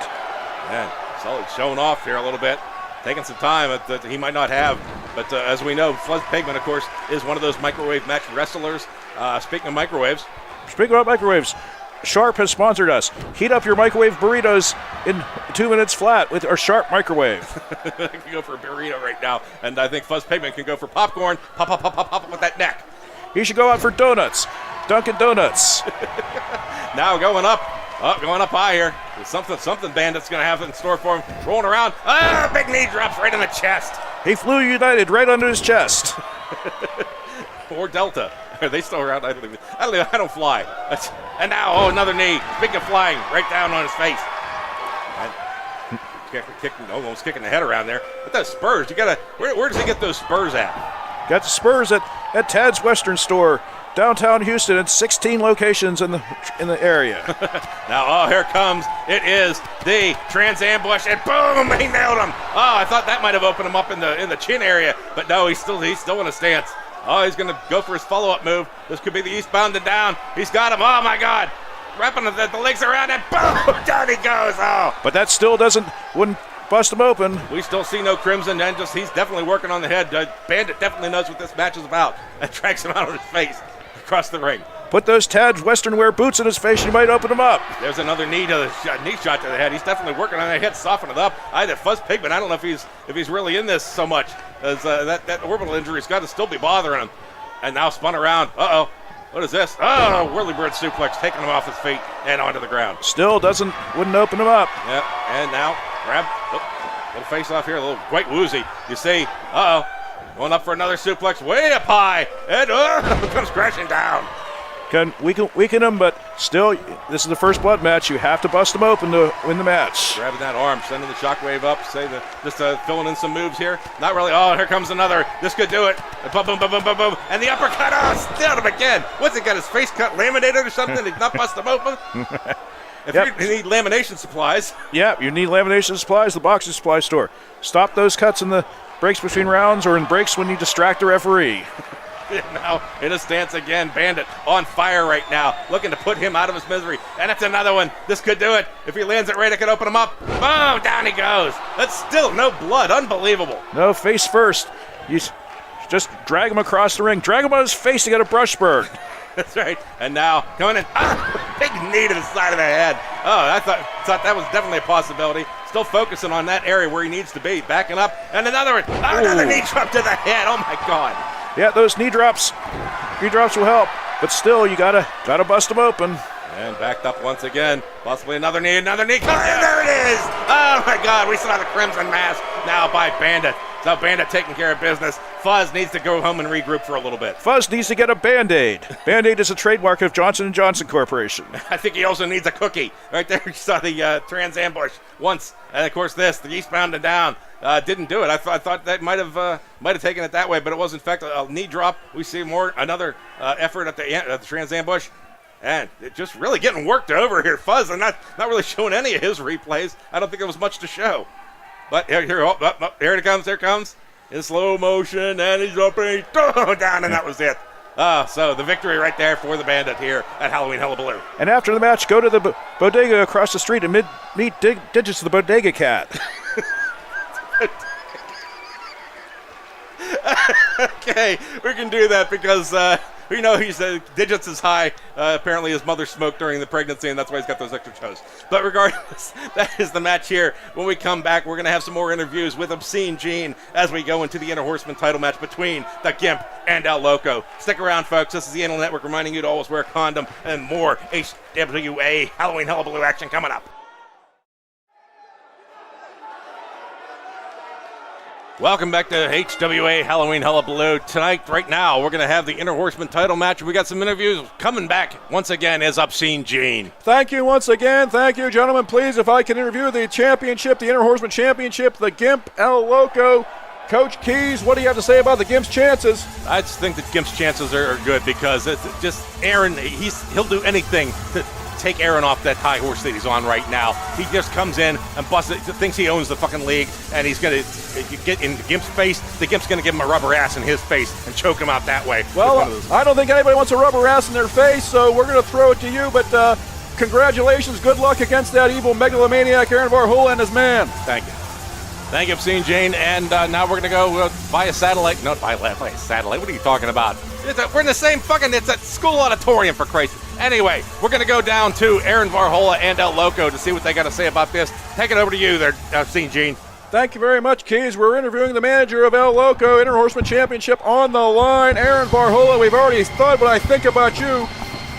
S2: Man, Sully's showing off here a little bit, taking some time that he might not have. But as we know, Fuzz Pigment, of course, is one of those microwave match wrestlers. Speaking of microwaves.
S4: Speaking of microwaves, Sharp has sponsored us. Heat up your microwave burritos in 2 minutes flat with our Sharp microwave.
S2: I can go for a burrito right now, and I think Fuzz Pigment can go for popcorn. Pop, pop, pop, pop, pop with that neck.
S4: He should go out for donuts. Dunkin' Donuts.
S2: Now going up high here. There's something Bandit's going to have in store for him. Rolling around. Big knee drops right in the chest.
S4: He flew United right under his chest.
S2: Or Delta. Are they still around? I don't fly. And now, another knee. Speaking of flying, right down on his face. Almost kicking the head around there. But those spurs, where does he get those spurs at?
S4: Got the spurs at Tad's Western Store, downtown Houston, at 16 locations in the area.
S2: Now, here comes. It is the trans ambush, and boom, he nailed him. I thought that might have opened him up in the chin area, but no, he's still in a stance. He's going to go for his follow-up move. This could be the eastbound and down. He's got him. Oh my God! Wrapping the legs around, and boom, down he goes.
S4: But that still wouldn't bust him open.
S2: We still see no crimson, and he's definitely working on the head. Bandit definitely knows what this match is about, and drags him out of his face across the ring.
S4: Put those Tad's Western wear boots in his face, and you might open him up.
S2: There's another knee shot to the head. He's definitely working on that head, soften it up. The Fuzz Pigment, I don't know if he's really in this so much, as that orbital injury's got to still be bothering him. And now spun around. What is this? Whirlybird suplex, taking him off his feet and onto the ground.
S4: Still wouldn't open him up.
S2: Yep, and now grab, little face off here, a little quite woozy. You see, going up for another suplex, way up high, and comes crashing down.
S4: Can weaken him, but still, this is the first blood match. You have to bust him open to win the match.
S2: Grabbing that arm, sending the shockwave up, just filling in some moves here. Not really. Here comes another. This could do it. Boom, boom, boom, boom, boom, boom. And the uppercut. Still him again. What's he got, his face cut laminated or something? Did not bust him open? If you need lamination supplies.
S4: Yeah, you need lamination supplies, the boxing supply store. Stop those cuts in the breaks between rounds or in breaks when you distract the referee.
S2: Now in a stance again. Bandit on fire right now, looking to put him out of his misery. And it's another one. This could do it. If he lands it right, it could open him up. Boom, down he goes. That's still no blood. Unbelievable.
S4: No, face first. You just drag him across the ring. Drag him on his face to get a brush burn.
S2: That's right. And now coming in. Big knee to the side of the head. I thought that was definitely a possibility. Still focusing on that area where he needs to be. Backing up. And another one. Another knee drop to the head. Oh my God.
S4: Yeah, those knee drops will help, but still, you gotta bust them open.
S2: And backed up once again. Possibly another knee comes in. There it is. Oh my God, we saw the crimson mask now by Bandit. So Bandit taking care of business. Fuzz needs to go home and regroup for a little bit.
S4: Fuzz needs to get a Band-Aid. Band-Aid is a trademark of Johnson & Johnson Corporation.
S2: I think he also needs a cookie. Right there, you saw the trans ambush once. And of course this, the eastbound and down. Didn't do it. I thought that might have taken it that way, but it was in fact a knee drop. We see another effort at the trans ambush, and it just really getting worked over here. Fuzz and not really showing any of his replays. I don't think there was much to show. But here it comes. There comes in slow motion, and he's up and he's down, and that was it. So the victory right there for the Bandit here at Halloween Hell-abaloo.
S4: And after the match, go to the bodega across the street and meet Digits the Bodega Cat.
S2: Okay, we can do that because we know Digits is high. Apparently his mother smoked during the pregnancy, and that's why he's got those extra toes. But regardless, that is the match here. When we come back, we're going to have some more interviews with Obscene Gene as we go into the Interhorsemen title match between the Gimp and El Loco. Stick around, folks. This is the Anal Network reminding you to always wear a condom, and more HWA Halloween Hell-abaloo action coming up. Welcome back to HWA Halloween Hell-abaloo. Tonight, right now, we're going to have the Interhorsemen title match. We got some interviews. Coming back once again is Obscene Gene.
S6: Thank you once again. Thank you, gentlemen. Please, if I can interview the championship, the Interhorsemen Championship, the Gimp, El Loco. Coach Keyz, what do you have to say about the Gimp's chances?
S2: I just think that Gimp's chances are good because it's just Aaron, he'll do anything to take Aaron off that high horse that he's on right now. He just comes in and busts it, thinks he owns the fucking league, and he's going to get in the Gimp's face. The Gimp's going to give him a rubber ass in his face and choke him out that way.
S6: Well, I don't think anybody wants a rubber ass in their face, so we're going to throw it to you, but congratulations, good luck against that evil megalomaniac Aaron Varhola and his man.
S2: Thank you. Thank you, Obscene Jane. And now we're going to go via satellite. No, via satellite. What are you talking about? We're in the same fucking, it's a school auditorium, for Christ's sake. Anyway, we're going to go down to Aaron Varhola and El Loco to see what they got to say about this. Take it over to you there, Obscene Gene.
S6: Thank you very much, Keyz. We're interviewing the manager of El Loco, Interhorsemen Championship on the line, Aaron Varhola. We've already thought what I think about you.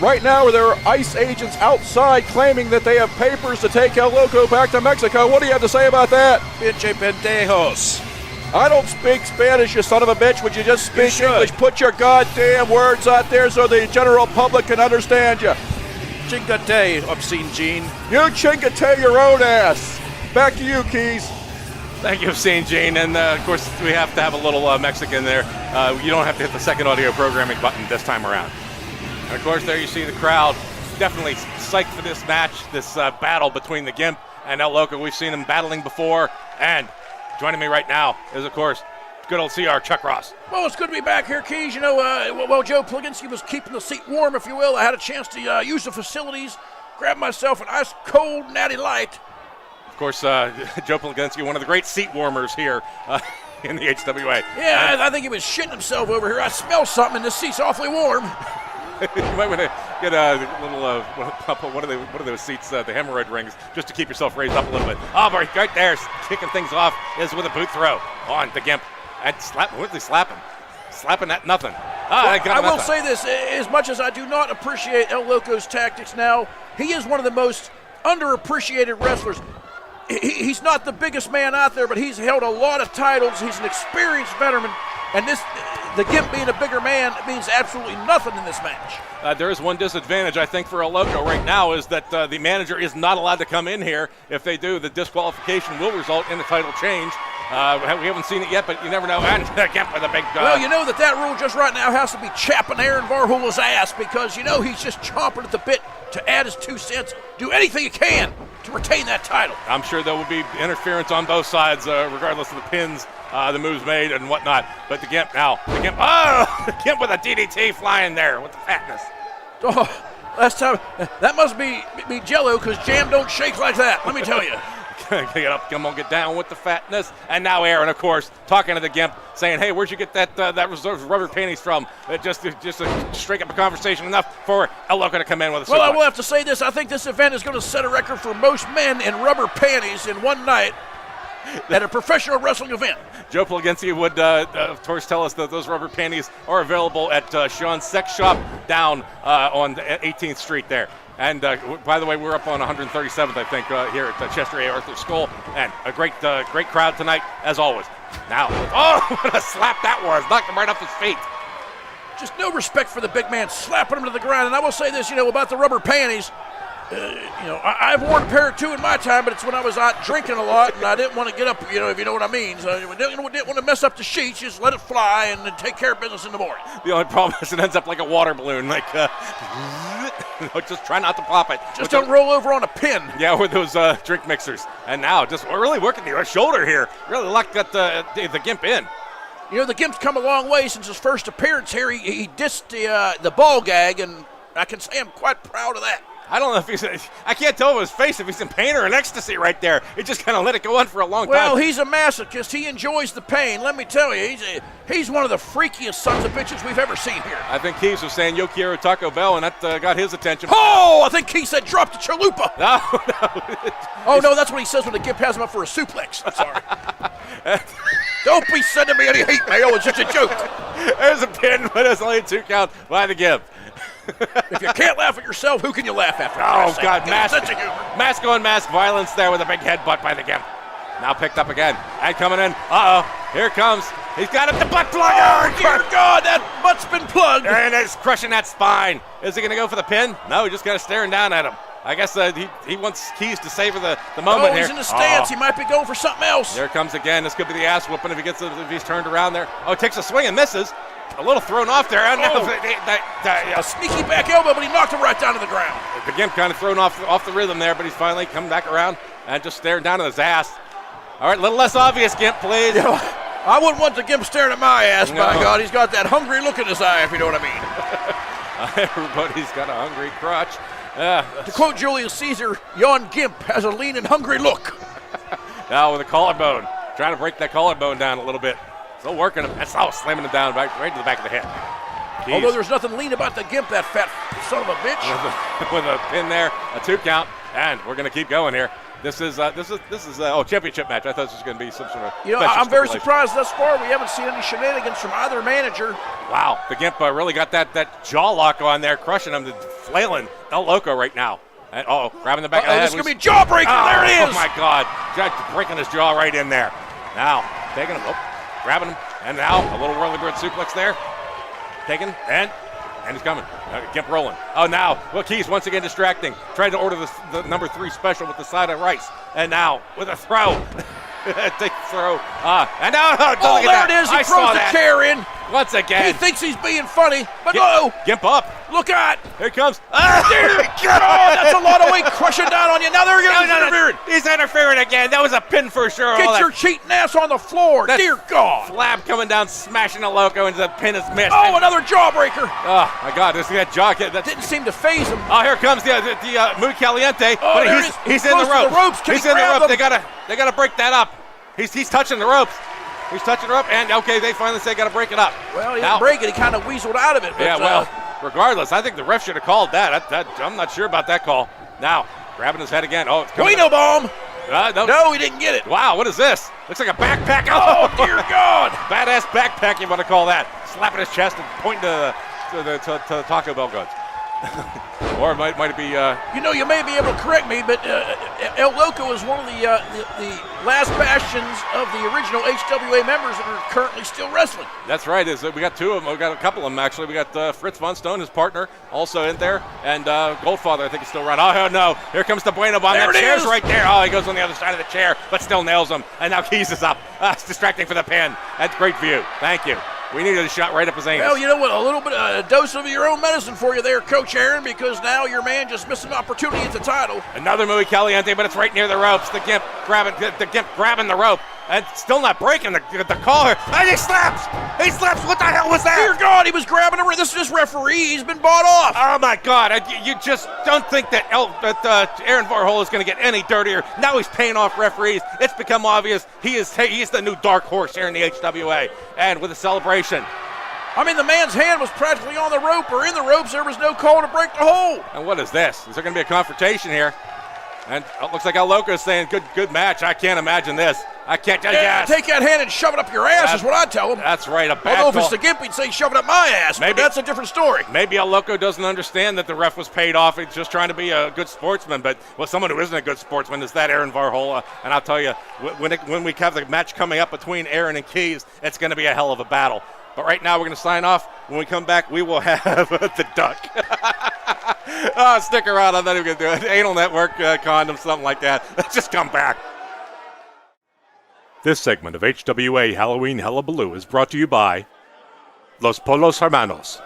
S6: Right now, there are ICE agents outside claiming that they have papers to take El Loco back to Mexico. What do you have to say about that?
S4: Pinche pendejos.
S6: I don't speak Spanish, you son of a bitch. Would you just speak English? Put your goddamn words out there so the general public can understand you.
S4: Chingate, Obscene Gene.
S6: You chingate your own ass. Back to you, Keyz.
S2: Thank you, Obscene Gene. And, of course, we have to have a little Mexican there. You don't have to hit the second audio programming button this time around. And, of course, there you see the crowd definitely psyched for this match, this battle between the Gimp and El Loco. We've seen them battling before. And joining me right now is, of course, good old CR, Chuck Ross.
S3: Well, it's good to be back here, Keyz. You know, while Joe Plaginski was keeping the seat warm, if you will, I had a chance to use the facilities, grab myself an ice-cold Natty Light.
S2: Of course, Joe Plaginski, one of the great seat warmers here in the HWA.
S3: Yeah, I think he was shitting himself over here. I smell something, and this seat's awfully warm.
S2: You might want to get a little, one of those seats, the hemorrhoid rings, just to keep yourself raised up a little bit. Oh, right there, kicking things off is with a boot throw on the Gimp. And what did he slap him? Slapping at nothing.
S3: I will say this, as much as I do not appreciate El Loco's tactics now, he is one of the most underappreciated wrestlers. He's not the biggest man out there, but he's held a lot of titles. He's an experienced veteran, and the Gimp being a bigger man means absolutely nothing in this match.
S2: There is one disadvantage, I think, for El Loco right now is that the manager is not allowed to come in here. If they do, the disqualification will result in a title change. We haven't seen it yet, but you never know. And the Gimp with a big
S3: Well, you know that rule just right now has to be chapping Aaron Varhola's ass because, you know, he's just chomping at the bit to add his 2 cents, do anything he can to retain that title.
S2: I'm sure there will be interference on both sides, regardless of the pins, the moves made, and whatnot. But the Gimp now. The Gimp with a DDT flying there with the fatness.
S3: Oh, last time, that must be Jello because jam don't shake like that, let me tell you.
S2: Get up, come on, get down with the fatness. And now Aaron, of course, talking to the Gimp, saying, hey, where'd you get that rubber panties from? Just to strike up a conversation enough for El Loco to come in with a suplex.
S3: Well, I will have to say this. I think this event is going to set a record for most men in rubber panties in one night at a professional wrestling event.
S2: Joe Plaginski would, of course, tell us that those rubber panties are available at Sean's Sex Shop down on 18th Street there. And by the way, we're up on 137th, I think, here at Chester A. Arthur School. And a great crowd tonight, as always. Now, what a slap that was. Knocked him right off his feet.
S3: Just no respect for the big man, slapping him to the ground. And I will say this, about the rubber panties. I've worn a pair or two in my time, but it's when I was out drinking a lot, and I didn't want to get up, if you know what I mean. So I didn't want to mess up the sheets, just let it fly and then take care of business in the morning.
S2: The only problem is it ends up like a water balloon, like just try not to pop it.
S3: Just don't roll over on a pin.
S2: Yeah, with those drink mixers. And now, just really working the shoulder here. Really locked the Gimp in.
S3: The Gimp's come a long way since his first appearance here. He dissed the ball gag, and I can say I'm quite proud of that.
S2: I don't know if I can't tell with his face if he's in pain or in ecstasy right there. He just kind of let it go on for a long time.
S3: Well, he's a masochist. He enjoys the pain. Let me tell you, he's one of the freakiest sons of bitches we've ever seen here.
S2: I think Keyz was saying, yo quiero Taco Bell, and that got his attention.
S3: Oh, I think Keyz said drop the chalupa.
S2: No.
S3: Oh, no, that's what he says when the Gimp has him up for a suplex. I'm sorry. Don't be sending me any hate mail. It's just a joke.
S2: There's a pin, but it's only a 2 count by the Gimp.
S3: If you can't laugh at yourself, who can you laugh at?
S2: Oh, God, mask on mask violence there with a big headbutt by the Gimp. Now picked up again. And coming in. Here comes. He's got him the butt plug.
S3: Oh, dear God, that butt's been plugged.
S2: And it's crushing that spine. Is he going to go for the pin? No, he just kind of staring down at him. I guess he wants Keyz to savor the moment here.
S3: He's in the stance. He might be going for something else.
S2: There comes again. This could be the ass whooping if he's turned around there. Oh, takes a swing and misses. A little thrown off there.
S3: A sneaky back elbow, but he knocked him right down to the ground.
S2: The Gimp kind of thrown off the rhythm there, but he's finally come back around and just staring down at his ass. All right, a little less obvious, Gimp, please.
S3: I wouldn't want the Gimp staring at my ass, by God. He's got that hungry look in his eye, if you know what I
S2: mean. Everybody's got a hungry crotch.
S3: To quote Julius Caesar, yon Gimp has a lean and hungry look.
S2: Now with a collarbone. trying to break that collarbone down a little bit. Still working him. That's slamming him down right to the back of the head. Keyz.
S3: Although there's nothing lean about the Gimp, that fat son of a bitch.
S2: With a pin there, a 2 count, and we're going to keep going here. This is championship match. I thought this was going to be some sort of.
S3: I'm very surprised thus far we haven't seen any shenanigans from either manager.
S2: Wow, the Gimp really got that jaw lock on there, crushing him, flailing El Loco right now. And grabbing the back of the head.
S3: This is going to be a jawbreaker. There it is.
S2: Oh my God, breaking his jaw right in there. Now taking him, grabbing him, and now a little whirly bird suplex there. Taken, and he's coming. Gimp rolling. Now, Keyz once again distracting. Trying to order the number 3 special with the side of rice. And now, with a throw. Take the throw. And now,
S3: there it is. He throws the chair in.
S2: Once again.
S3: He thinks he's being funny, but
S2: Gimp up.
S3: Look out.
S2: Here he comes.
S3: Dear God, that's a lot of weight crushing down on you. Now they're going to interfere.
S2: He's interfering again. That was a pin for sure.
S3: Get your cheating ass on the floor. Dear God.
S2: Flab coming down, smashing a Loco into the pin is missed.
S3: Another jawbreaker.
S2: Oh, my God. This that jaw. That
S3: didn't seem to phase him.
S2: Here comes the Muy Caliente. But he's in the ropes.
S3: He's
S2: in the ropes. They gotta break that up. He's touching the ropes. He's touching the rope, and they finally say got to break it up.
S3: Well, he didn't break it. He kind of weaseled out of it. But,
S2: regardless, I think the ref should have called that. I'm not sure about that call. Now, grabbing his head again. It's coming.
S3: Bueno bomb.
S2: No,
S3: he didn't get it.
S2: Wow, what is this? Looks like a backpack.
S3: Oh, dear God.
S2: Badass backpack, you want to call that. Slapping his chest and pointing to the Taco Bell goods. Or it might be.
S3: You may be able to correct me, but El Loco is one of the last bastions of the original HWA members that are currently still wrestling.
S2: That's right. We got 2 of them. We got a couple of them actually. We got Fritz Von Stone, his partner, also in there, and Goldfather, I think, is still around. Oh no! Here comes the Bueno Bomb. That chair's right there. He goes on the other side of the chair, but still nails him. And now Keyz is up. It's distracting for the pin. That's great view. Thank you. We needed a shot right up his anus.
S3: Well, you know what? A little bit of a dose of your own medicine for you there, Coach Aaron, because now your man just missed an opportunity at the title.
S2: Another Muy Caliente, but it's right near the ropes. The Gimp grabbing the rope and still not breaking the collar. And he slaps! He slaps! What the hell was that?
S3: Dear God, he was grabbing the This is referee. He's been bought off.
S2: Oh my God! You just don't think that Aaron Varhola is going to get any dirtier. Now he's paying off referees. It's become obvious he's the new dark horse here in the HWA, and with a celebration.
S3: I mean, the man's hand was practically on the rope or in the ropes. There was no call to break the hold.
S2: And what is this? Is there going to be a confrontation here? And it looks like El Loco is saying, good match. I can't imagine this. I can't.
S3: Take that hand and shove it up your ass is what I tell him.
S2: That's right.
S3: Although if it's the Gimp, he'd say shove it up my ass. Maybe that's a different story.
S2: Maybe El Loco doesn't understand that the ref was paid off. He's just trying to be a good sportsman. But someone who isn't a good sportsman is that Aaron Varhola. And I'll tell you, when we have the match coming up between Aaron and Keyz, it's going to be a hell of a battle. But right now, we're going to sign off. When we come back, we will have the duck. Stick around. I'm not even going to do it. Anal Network, condom, something like that. Just come back. This segment of HWA Halloween Hell-abaloo is brought to you by Los Polos Hermanos.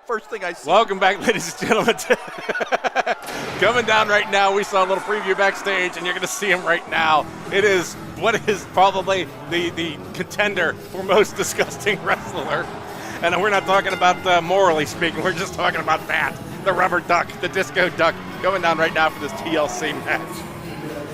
S7: First thing I see.
S2: Welcome back, ladies and gentlemen. Coming down right now, we saw a little preview backstage, and you're going to see him right now. It is what is probably the contender for most disgusting wrestler. And we're not talking about morally speaking, we're just talking about that. The rubber duck, the disco duck, going down right now for this TLC match.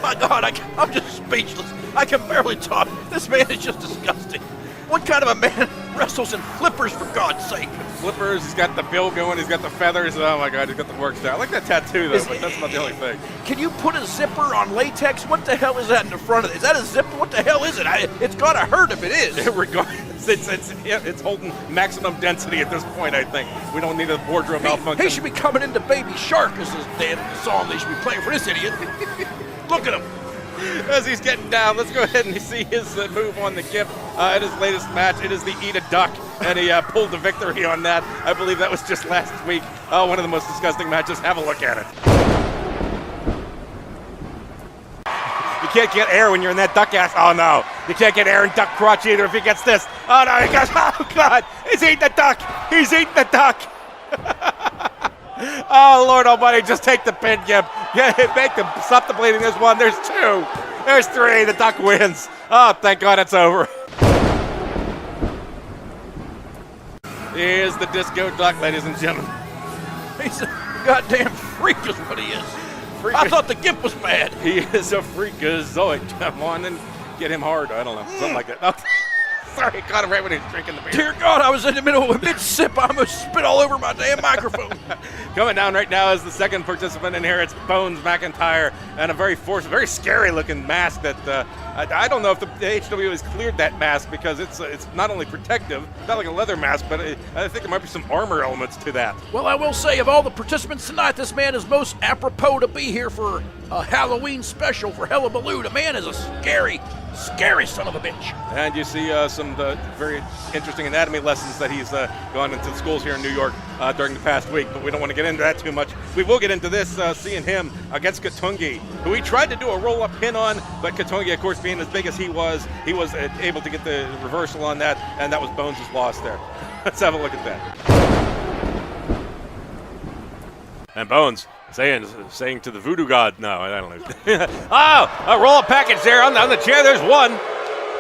S3: My God, I'm just speechless. I can barely talk. This man is just disgusting. What kind of a man wrestles in flippers, for God's sake?
S2: Flippers, he's got the bill going, he's got the feathers. Oh my God, he's got the work style. I like that tattoo though, but that's not the only thing.
S3: Can you put a zipper on latex? What the hell is that in the front of it? Is that a zipper? What the hell is it? It's gotta hurt if it is.
S2: Regardless, it's holding maximum density at this point, I think. We don't need a boardroom malfunction.
S3: He should be coming into Baby Shark as this damn song they should be playing for this idiot. Look at him.
S2: As he's getting down, let's go ahead and see his move on the Gimp in his latest match. It is the Eat a Duck, and he pulled the victory on that. I believe that was just last week. One of the most disgusting matches. Have a look at it. You can't get air when you're in that duck ass. Oh no, you can't get air in duck crotch either if he gets this. Oh no, he goes, oh God, he's eating the duck. He's eating the duck. Oh, Lord Almighty, just take the pin, Gimp. Make them stop the bleeding. There's one, there's two, there's three. The duck wins. Oh, thank God it's over. Here's the disco duck, ladies and gentlemen.
S3: He's a goddamn freak is what he is. I thought the Gimp was bad.
S2: He is a freakazoid. Come on and get him hard. I don't know, something like that. Oh, sorry, caught him right when he was drinking the beer.
S3: Dear God, I was in the middle of a mid-sip. I almost spit all over my damn microphone.
S2: Coming down right now is the second participant in here. It's Bones McIntyre, and a very very scary-looking mask that I don't know if the HW has cleared that mask because it's not only protective, not like a leather mask, but I think there might be some armor elements to that.
S3: Well, I will say, of all the participants tonight, this man is most apropos to be here for a Halloween special for Hell-abaloo. The man is a scary son of a bitch.
S2: And you see some very interesting anatomy lessons that he's gone into the schools here in New York during the past week, but we don't want to get into that too much. We will get into this, seeing him against Katungi, who he tried to do a roll-up pin on, but Katungi, of course, being as big as he was able to get the reversal on that, and that was Bones' loss there. Let's have a look at that. And Bones saying to the voodoo god, no, I don't know. Oh, a roll-up package there on the chair. There's one.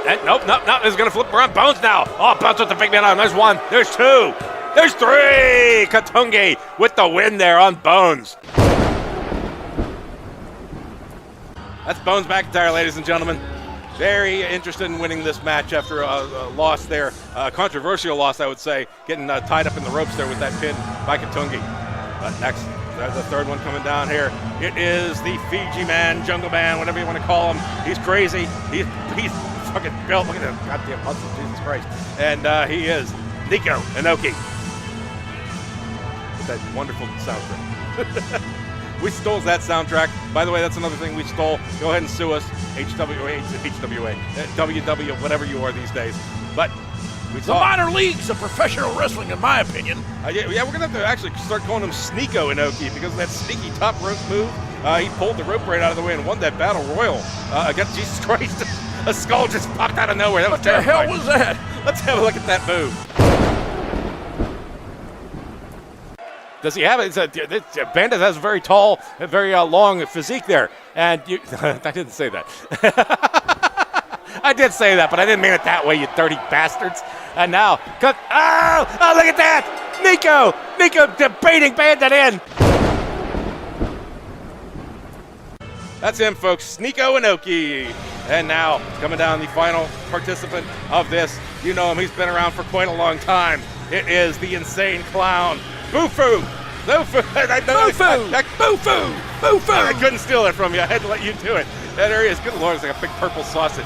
S2: And nope, it's going to flip around. Bones now. Oh, Bones with the big man on. There's one. There's two. There's three. Katungi with the win there on Bones. That's Bones McIntyre, ladies and gentlemen. Very interested in winning this match after a loss there. A controversial loss, I would say. Getting tied up in the ropes there with that pin by Katungi. But next, the third one coming down here. It is the Fiji man, Jungle Man, whatever you want to call him. He's crazy. He's fucking built. Look at that goddamn muscle, Jesus Christ. And he is Nico Inoki. With that wonderful soundtrack. We stole that soundtrack. By the way, that's another thing we stole. Go ahead and sue us. HWA, WW, whatever you are these days. But we
S3: The minor leagues of professional wrestling, in my opinion.
S2: yeah, we're going to have to actually start calling him Sneeko Inoki because of that sneaky top rope move. He pulled the rope right out of the way and won that battle royal against Jesus Christ. A skull just popped out of nowhere. That was terrifying.
S3: What the hell was that?
S2: Let's have a look at that move. Does he have it? Bandit has a very tall, very long physique there. And I didn't say that. I did say that, but I didn't mean it that way, you dirty bastards. And now, oh, look at that! Nico baiting Bandit in. That's him, folks. Sneeko Inoki. And now, coming down, the final participant of this. You know him, he's been around for quite a long time. It is the insane clown, Bufu! Bufu! I couldn't steal it from you. I had to let you do it. And there he is. Good Lord, it's like a big purple sausage.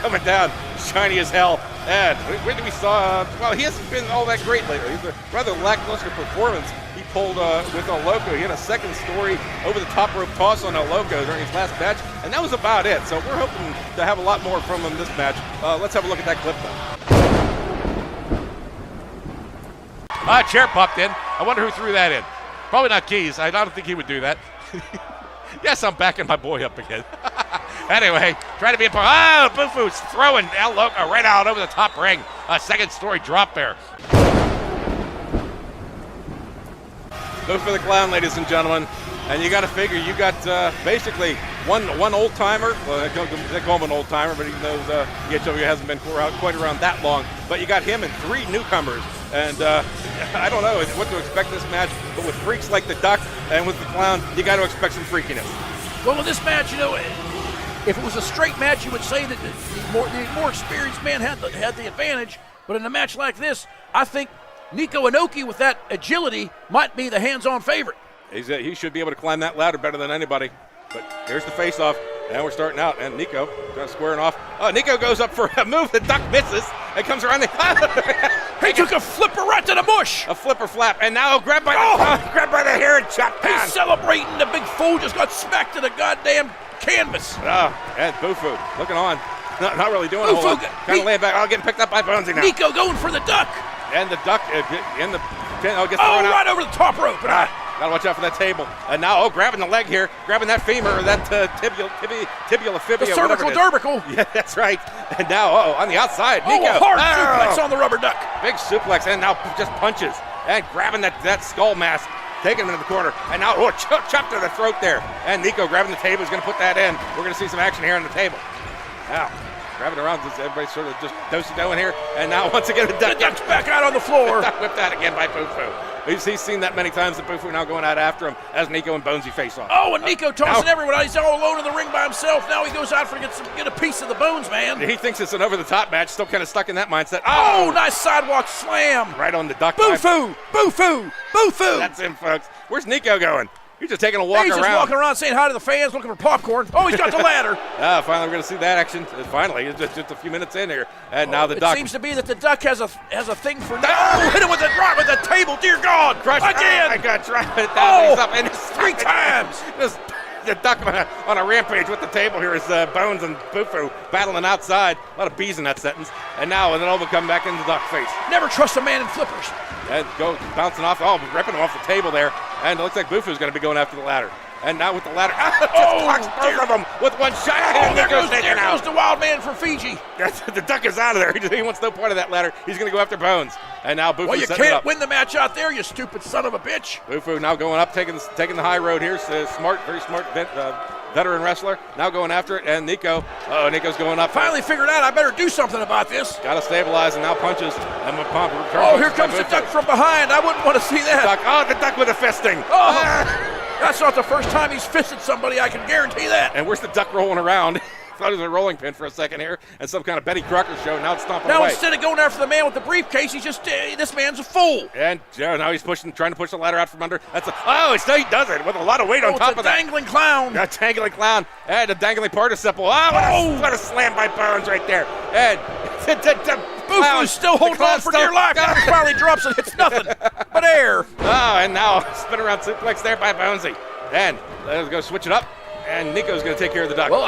S2: Coming down, shiny as hell. And when we saw, well, he hasn't been all that great lately. He's a rather lackluster performance he pulled with El Loco. He had a second story over the top rope toss on El Loco during his last match, and that was about it. So we're hoping to have a lot more from him this match. Let's have a look at that clip though. Chair popped in. I wonder who threw that in. Probably not Keyz. I don't think he would do that. Yes, I'm backing my boy up again. Anyway, trying to be a part. Oh, Bufu's throwing El Loco right out over the top ring. A second story drop there. Go for the clown, ladies and gentlemen. And you got to figure you got basically one old timer. Well, they call him an old timer, but even though the HW hasn't been quite around that long. But you got him and three newcomers. And I don't know what to expect this match, but with freaks like the Duck and with the Clown, you got to expect some freakiness.
S3: Well, in this match, if it was a straight match, you would say that the more experienced man had the advantage. But in a match like this, I think Nico Inoki, with that agility, might be the hands-on favorite.
S2: He should be able to climb that ladder better than anybody. But here's the face-off. Now we're starting out, and Nico kind of squaring off. Oh, Nico goes up for a move. The Duck misses and comes around.
S3: He took a flipper right to the bush.
S2: A flipper flap, and now grabbed by the hair and chopped down.
S3: He's celebrating. The big fool just got smacked to the goddamn canvas.
S2: Oh, and Bufu looking on. Not really doing a whole lot. Kind of laying back. Getting picked up by Bonesy now.
S3: Nico going for the Duck.
S2: And the Duck in the pin. Gets
S3: thrown
S2: out.
S3: Right over the top rope.
S2: Gotta watch out for that table. And now, grabbing the leg here, grabbing that femur, or that tibula, fibula,
S3: the cervical derbical.
S2: Yeah, that's right. And now, on the outside, Nico.
S3: A hard suplex on the rubber duck.
S2: Big suplex, and now just punches. And grabbing that skull mask, taking him into the corner. And now, chop to the throat there. And Nico grabbing the table, is going to put that in. We're going to see some action here on the table. Now, grabbing around, everybody's sort of just do-si-doing here. And now, once again, the Duck's
S3: back out on the floor.
S2: The Duck whipped out again by Bufu. He's seen that many times that Bufu now going out after him as Nico and Bonesy face off.
S3: Oh, and Nico tossing
S2: now-
S3: everyone out. He's all alone in the ring by himself. Now he goes out for get a piece of the Bones, man.
S2: He thinks it's an over-the-top match, still kind of stuck in that mindset.
S3: Oh, nice sidewalk slam.
S2: Right on the duck.
S3: Bufu! Bufu! Bufu!
S2: That's him, folks. Where's Nico going? He's just taking a walk
S3: He's
S2: around.
S3: just walking around saying hi to the fans, looking for popcorn. Oh, he's got the ladder.
S2: Finally, we're going to see that action. Finally, it's just a few minutes in here. And now the
S3: It
S2: duck.
S3: seems to be that the duck has a thing for... Oh, hit him with the table, dear God.
S2: Crush.
S3: Again.
S2: I got to try it down.
S3: Oh,
S2: He's up, and it's
S3: 3 times.
S2: Just the duck on a rampage with the table here is Bones and Bufu battling outside. A lot of B's in that sentence. And now an elbow come back into the duck face.
S3: Never trust a man in flippers.
S2: And go bouncing off. Oh, ripping him off the table there. And it looks like Bufu's going to be going after the ladder. And now with the ladder, blocks both of them with one shot.
S3: Oh, there goes
S2: out.
S3: the wild man from Fiji.
S2: The duck is out of there. He wants no part of that ladder. He's going to go after Bones. And now Bufu's
S3: Well, you
S2: setting it
S3: can't
S2: up.
S3: win the match out there, you stupid son of a bitch.
S2: Bufu now going up, taking the high road here. So very smart veteran wrestler. Now going after it. And Nico. Nico's going up.
S3: Finally figured out I better do something about this.
S2: Got to stabilize and now punches. And pump.
S3: Oh, here comes the duck from behind. I wouldn't want to see that.
S2: The duck with a fisting.
S3: Oh. That's not the first time he's fisted somebody, I can guarantee that.
S2: And where's the duck rolling around? Thought it was a rolling pin for a second here, and some kind of Betty Crocker show. Now it's stomping
S3: now
S2: away.
S3: Instead of going after the man with the briefcase, he's just this man's a fool.
S2: And now he's trying to push the ladder out from under. He does it with a lot of weight on top of that.
S3: Dangling clown.
S2: A dangling clown and a dangling participle. What a slam by Bones right there. And
S3: Bufu's still holding on for dear life. Now he finally drops it. It's nothing but air.
S2: And now spin around suplex there by Bonesy. And let's go switch it up. And Nico's going to take care of the duck.
S3: Well,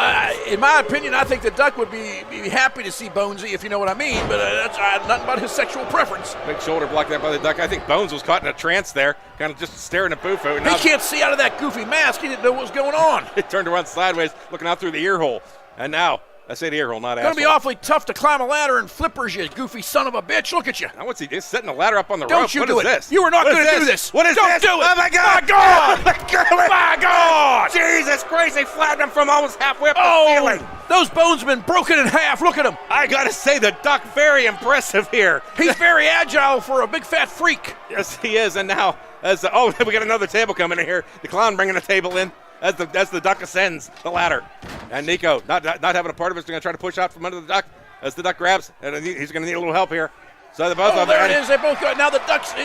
S3: in my opinion, I think the duck would be happy to see Bonesy, if you know what I mean, but that's nothing but his sexual preference.
S2: Big shoulder block there by the duck. I think Bones was caught in a trance there, kind of just staring at Bufu.
S3: He can't see out of that goofy mask. He didn't know what was going on.
S2: He turned around sideways, looking out through the ear hole. And now, I say the ear hole, not asshole.
S3: It's going to be awfully tough to climb a ladder in flippers, you goofy son of a bitch. Look at you.
S2: Now what's he doing? Setting the ladder up on the rope.
S3: Don't you
S2: What
S3: do
S2: is
S3: it.
S2: this?
S3: You are not going to do this.
S2: What is
S3: Don't
S2: this?
S3: do it.
S2: Oh, my God.
S3: My God.
S2: My God. Jesus Christ, they flattened him from almost halfway up the ceiling.
S3: Those bones have been broken in half. Look at him.
S2: I got to say, the duck, very impressive here.
S3: He's very agile for a big fat freak.
S2: Yes, he is. And now, we got another table coming in here. The clown bringing a table in. As the duck ascends the ladder. And Nico, not having a part of it, is going to try to push out from under the duck. As the duck grabs, and he's going to need a little help here. So they both of them.
S3: There it is. They both got. Now the duck's a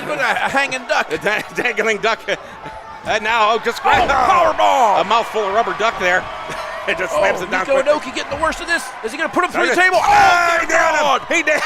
S3: hanging duck.
S2: The dangling duck. And now, just grab
S3: powerbomb.
S2: A mouthful of rubber duck there. It just slams it down.
S3: Nico Inoki getting the worst of this. Is he going to put him through the table?
S2: Oh, he down. He down.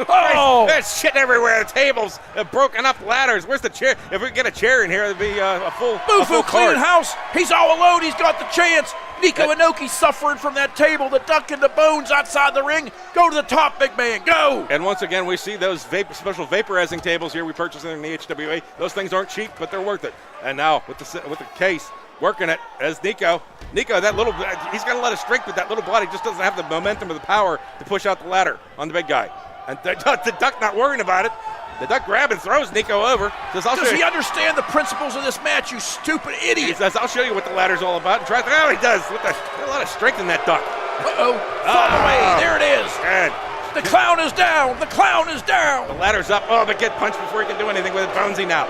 S3: Oh.
S2: There's shit everywhere. The tables have broken up ladders. Where's the chair? If we could get a chair in here, it'd be a full
S3: Bufu cleaning
S2: card.
S3: house. He's all alone. He's got the chance. Nico Inoki suffering from that table. The duck and the bones outside the ring. Go to the top, big man. Go.
S2: And once again, we see those special vaporizing tables here. We purchased them in the HWA. Those things aren't cheap, but they're worth it. And now with the case, working it as Nico, he's got a lot of strength, but that little body just doesn't have the momentum or the power to push out the ladder on the big guy. And the duck not worrying about it. The duck grabs and throws Nico over.
S3: Does he understand the principles of this match, you stupid idiot?
S2: He says, I'll show you what the ladder's all about. And he does. There's a lot of strength in that duck.
S3: Uh-oh. Fall away. There it is.
S2: And
S3: the clown is down. The clown is down.
S2: The ladder's up. Oh, but get punched before he can do anything with it. Bonesy now.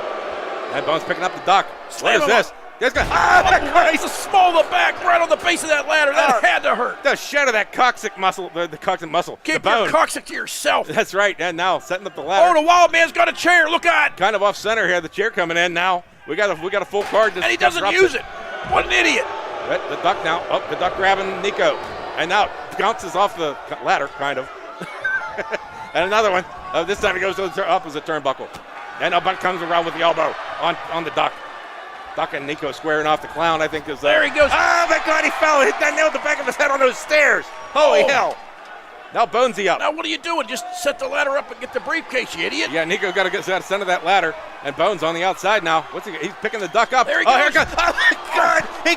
S2: And Bones picking up the duck. What is this?
S3: He's a small of the back right on the base of that ladder. That had to hurt.
S2: The shed of that coccyx muscle, the coccyx muscle.
S3: Keep
S2: the
S3: your
S2: bone.
S3: coccyx to yourself.
S2: That's right. And now setting up the ladder.
S3: Oh, the wild man's got a chair. Look out.
S2: Kind of off center here. The chair coming in now. We got a full card.
S3: And he doesn't use it. What an idiot.
S2: The duck now. Oh, the duck grabbing Nico. And now bounces off the ladder, kind of. And another one. This time he goes to the opposite turnbuckle. And now Buck comes around with the elbow on the duck. Duck and Nico squaring off the clown, I think is
S3: there he goes.
S2: Oh my God, he fell. He nailed the back of his head on those stairs. Holy hell. Now Bonesy up.
S3: Now what are you doing? Just set the ladder up and get the briefcase, you idiot.
S2: Yeah, Nico got to get to the center of that ladder. And Bones on the outside now. He's picking the duck up.
S3: There he goes.
S2: Here it goes. Oh my God. He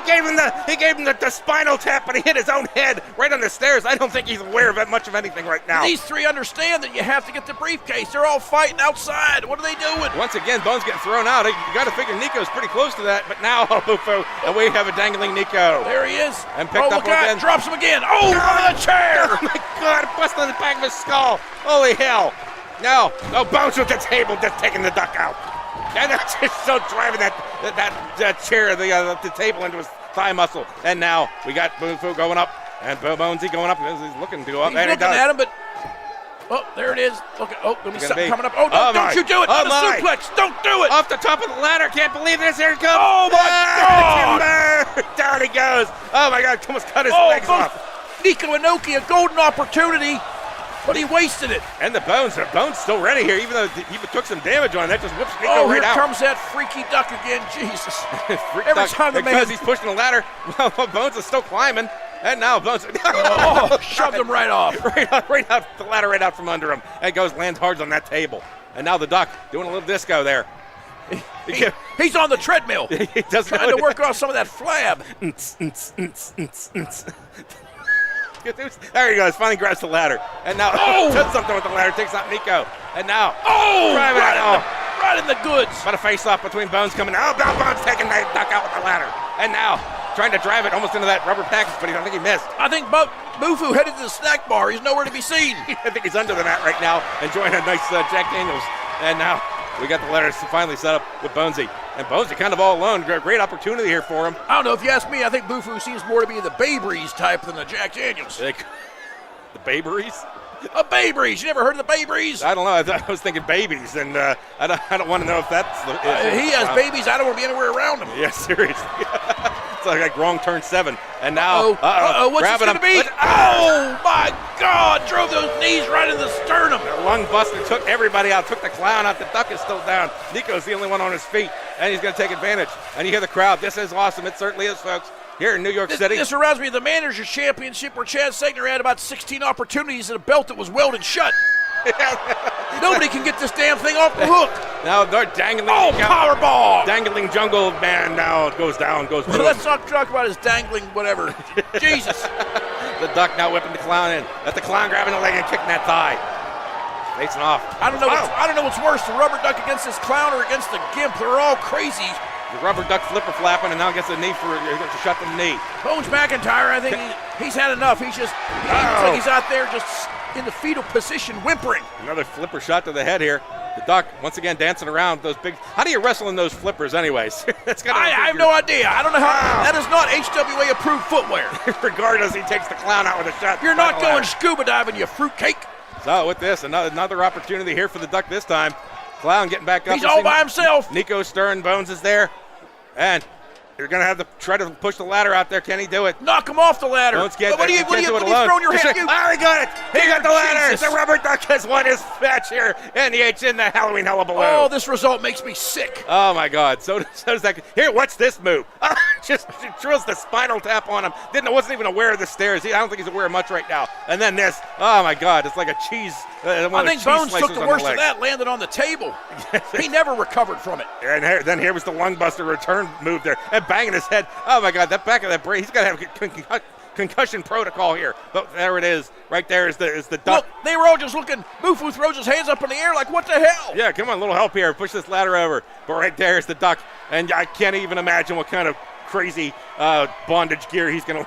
S2: gave him the spinal tap, but he hit his own head right on the stairs. I don't think he's aware of much of anything right now.
S3: These three understand that you have to get the briefcase. They're all fighting outside. What are they doing?
S2: Once again, Bones getting thrown out. You got to figure Nico's pretty close to that. But now, Bufu, and we have a dangling Nico.
S3: There he is.
S2: And picked up again.
S3: Drops him again. Oh, over the chair.
S2: Oh my God, busting the back of his skull. Holy hell. Now, Bones with the table just taking the duck out. And that's just so driving that chair, the table into his thigh muscle. And now we got Bufu going up, and Bonesy going up. He's looking to go up.
S3: He's looking at him, but there it is. Look at there'll be something coming up. Oh, don't you do it!
S2: Oh,
S3: the suplex! Don't do it!
S2: Off the top of the ladder. Can't believe this. Here it comes.
S3: Oh my God!
S2: Timber! Down he goes. Oh my God! Almost cut his legs off.
S3: Nico Inoki, a golden opportunity, but he wasted it.
S2: And the Bones still ready here, even though he took some damage on it. That just whips Nico right out.
S3: Here comes that freaky duck again. Jesus!
S2: Every time because he's pushing the ladder, well, Bones is still climbing. And now Bones
S3: shoved him right off.
S2: right out the ladder, right out from under him. And lands hard on that table. And now the duck doing a little disco there.
S3: He's on the treadmill.
S2: He does
S3: trying to work off some of that flab.
S2: There he goes. Finally grabs the ladder. And now does something with the ladder. Takes out Nico. And now
S3: right in the goods.
S2: But a face-off between Bones coming out. Now Bones taking the duck out with the ladder. And now trying to drive it almost into that rubber package, but I don't think he missed.
S3: I think Bufu headed to the snack bar. He's nowhere to be seen.
S2: I think he's under the mat right now, enjoying a nice Jack Daniels. And now we got the letters finally set up with Bonesy. And Bonesy kind of all alone. Great opportunity here for him.
S3: I don't know. If you ask me, I think Bufu seems more to be the Babe Ruth type than the Jack Daniels.
S2: The Babe Ruth?
S3: A Babe Ruth. You never heard of the Babe Ruth?
S2: I don't know. I was thinking babies, and I don't want to know if that's the...
S3: he has babies. I don't want to be anywhere around him.
S2: Yeah, seriously. It's like wrong turn 7. And now...
S3: What's this going to be? Oh, my God! Drove those knees right in the sternum.
S2: The lung buster took everybody out. Took the clown out. The duck is still down. Nico's the only one on his feet, and he's going to take advantage. And you hear the crowd. This is awesome. It certainly is, folks. Here in New York City.
S3: This reminds me of the Manager's Championship where Chad Segner had about 16 opportunities at a belt that was welded shut. Nobody can get this damn thing off the hook.
S2: Now they're dangling.
S3: Powerball!
S2: Dangling jungle man now goes down, goes boom.
S3: Let's not talk about his dangling whatever. Jesus.
S2: The duck now whipping the clown in. Let the clown grabbing the leg and kicking that thigh. Facing off.
S3: I don't know what's worse, the rubber duck against this clown or against the Gimp. They're all crazy.
S2: The rubber duck flipper flapping, and now gets a knee to shut the knee.
S3: Bones McIntyre, I think he's had enough. He looks like he's out there just in the fetal position, whimpering.
S2: Another flipper shot to the head here. The duck once again dancing around those big. How do you wrestle in those flippers, anyways?
S3: I have no idea. I don't know how. That is not HWA approved footwear.
S2: Regardless, he takes the clown out with a shot.
S3: You're not going scuba diving, you fruitcake.
S2: So with this, another opportunity here for the duck this time. Clown getting back up.
S3: He's all by himself.
S2: Nico Stern Bones is there. And you're going to have to try to push the ladder out there. Can he do it?
S3: Knock him off the ladder.
S2: What are
S3: you throwing your hand?
S2: He got it. He got the ladder. The rubber duck has won his match here in the Halloween Hell-abaloo.
S3: Oh, this result makes me sick.
S2: Oh, my God. So does that. Here, watch this move. Just drills the spinal tap on him. Wasn't even aware of the stairs. I don't think he's aware of much right now. And then this. Oh, my God. It's like a cheese.
S3: I think Bones took the worst of that, landed on the table. He never recovered from it.
S2: And then here was the lung buster return move there. And banging his head. Oh, my God. That back of that brain. He's got to have concussion protocol here. But there it is. Right there is the duck.
S3: Look, they were all just looking. Bufu throws his hands up in the air like, what the hell?
S2: Yeah, come on, a little help here. Push this ladder over. But right there is the duck. And I can't even imagine what kind of crazy bondage gear he's gonna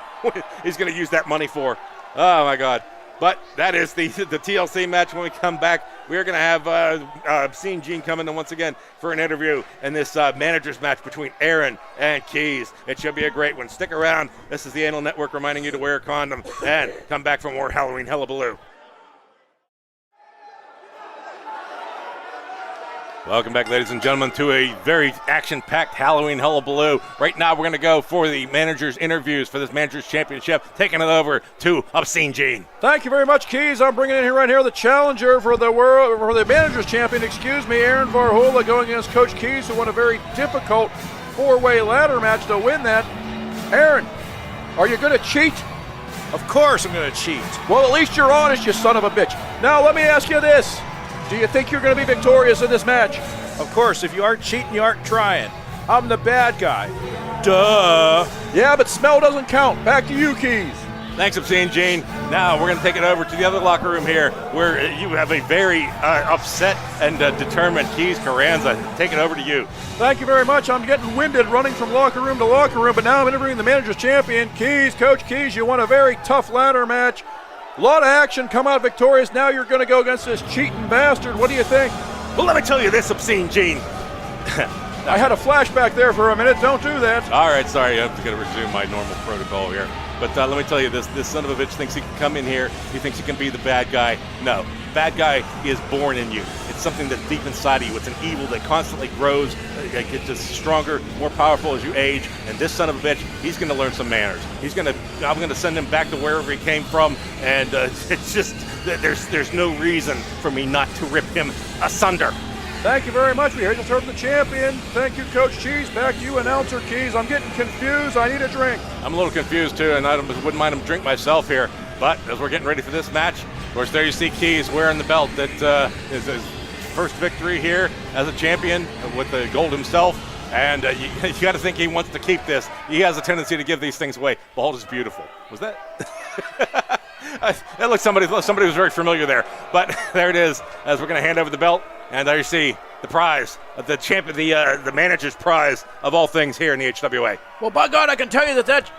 S2: use that money for. Oh, my God. But that is the TLC match. When we come back, we're going to have Obscene Gene come in once again for an interview in this manager's match between Aaron and Keyz. It should be a great one. Stick around. This is the Anal Network reminding you to wear a condom and come back for more Halloween Hell-abaloo. Welcome back, ladies and gentlemen, to a very action-packed Halloween Hell-abaloo. Right now, we're going to go for the manager's interviews for this manager's championship, taking it over to Obscene Gene.
S6: Thank you very much, Keyz. I'm bringing in here right here the challenger for the manager's champion, Aaron Varhola, going against Coach Keyz, who won a very difficult four-way ladder match to win that. Aaron, are you going to cheat?
S4: Of course I'm going to cheat.
S6: Well, at least you're honest, you son of a bitch. Now, let me ask you this. Do you think you're going to be victorious in this match?
S4: Of course, if you aren't cheating, you aren't trying. I'm the bad guy. Duh.
S6: Yeah, but smell doesn't count. Back to you, Keyz.
S2: Thanks, Obscene Gene. Now we're going to take it over to the other locker room here where you have a very upset and determined Keyz Karanza. Take it over to you.
S6: Thank you very much. I'm getting winded running from locker room to locker room, but now I'm interviewing the manager's champion, Keyz. Coach Keyz, you won a very tough ladder match. A lot of action, come out victorious. Now you're going to go against this cheating bastard. What do you think?
S2: Well, let me tell you this, Obscene Gene.
S6: I had a flashback there for a minute. Don't do that.
S2: All right, sorry, I'm going to resume my normal protocol here. But let me tell you, this son of a bitch thinks he can come in here. He thinks he can be the bad guy. No, bad guy is born in you. It's something that's deep inside of you. It's an evil that constantly grows. It gets just stronger, more powerful as you age. And this son of a bitch, he's going to learn some manners. I'm going to send him back to wherever he came from. And it's just, there's no reason for me not to rip him asunder.
S6: Thank you very much. We just heard the champion. Thank you, Coach Cheese. Back to you, Announcer Keyz. I'm getting confused. I need a drink.
S2: I'm a little confused, too, and I wouldn't mind him drink myself here. But as we're getting ready for this match, of course, there you see Keyz wearing the belt that is his first victory here as a champion with the gold himself. And you got to think he wants to keep this. He has a tendency to give these things away. Behold is beautiful. Was that? That looks somebody was very familiar there. But there it is, as we're going to hand over the belt. And there you see the prize, the champion, the manager's prize of all things here in the HWA.
S3: Well, by God, I can tell you that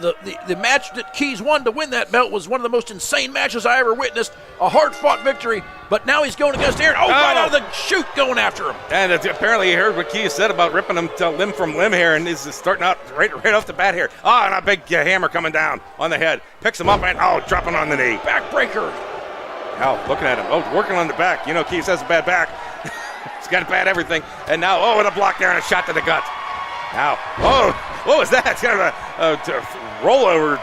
S3: the match that Keyz won to win that belt was one of the most insane matches I ever witnessed. A hard-fought victory, but now he's going against Aaron. Right out of the chute going after him.
S2: And apparently he heard what Keyz said about ripping him limb from limb here, and he's starting out right off the bat here. And a big hammer coming down on the head. Picks him up and, dropping on the knee.
S3: Backbreaker.
S2: Now, looking at him. Working on the back. You know, Keyz has a bad back. He's got bad everything. And now, and a block there and a shot to the gut. Now, what was that? Kind of a rollover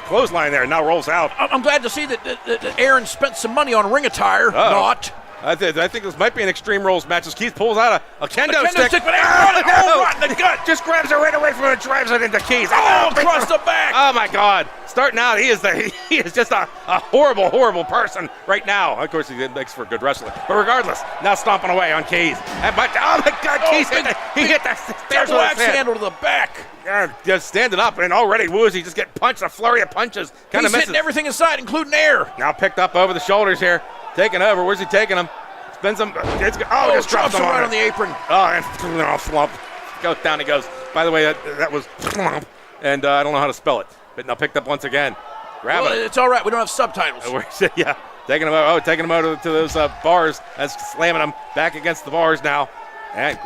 S2: clothesline there. Now rolls out.
S3: I'm glad to see that Aaron spent some money on ring attire. Not.
S2: I think this might be an Extreme Rules match as Keyz pulls out a kendo stick.
S3: But Aaron right in the gut.
S2: Just grabs it right away from him and drives it into Keyz.
S3: Across the back.
S2: Oh, my God. Starting out, he is just a horrible, horrible person right now. Of course, he makes for a good wrestler. But regardless, now stomping away on Keyz. Oh, my God, Keyz hit the stairs
S3: double
S2: with
S3: axe
S2: his head.
S3: handle to the back.
S2: Yeah, just standing up and already woozy. Just get punched, a flurry of punches.
S3: He's hitting everything inside, including air.
S2: Now picked up over the shoulders here. Taking over. Where's he taking him? Spins him. Just drops him
S3: right on the apron.
S2: And slump. Goes down he goes. By the way, that was and I don't know how to spell it. But now picked up once again. Grab it.
S3: It's all right. We don't have subtitles.
S2: Yeah. Taking him out to those bars and slamming him back against the bars now. And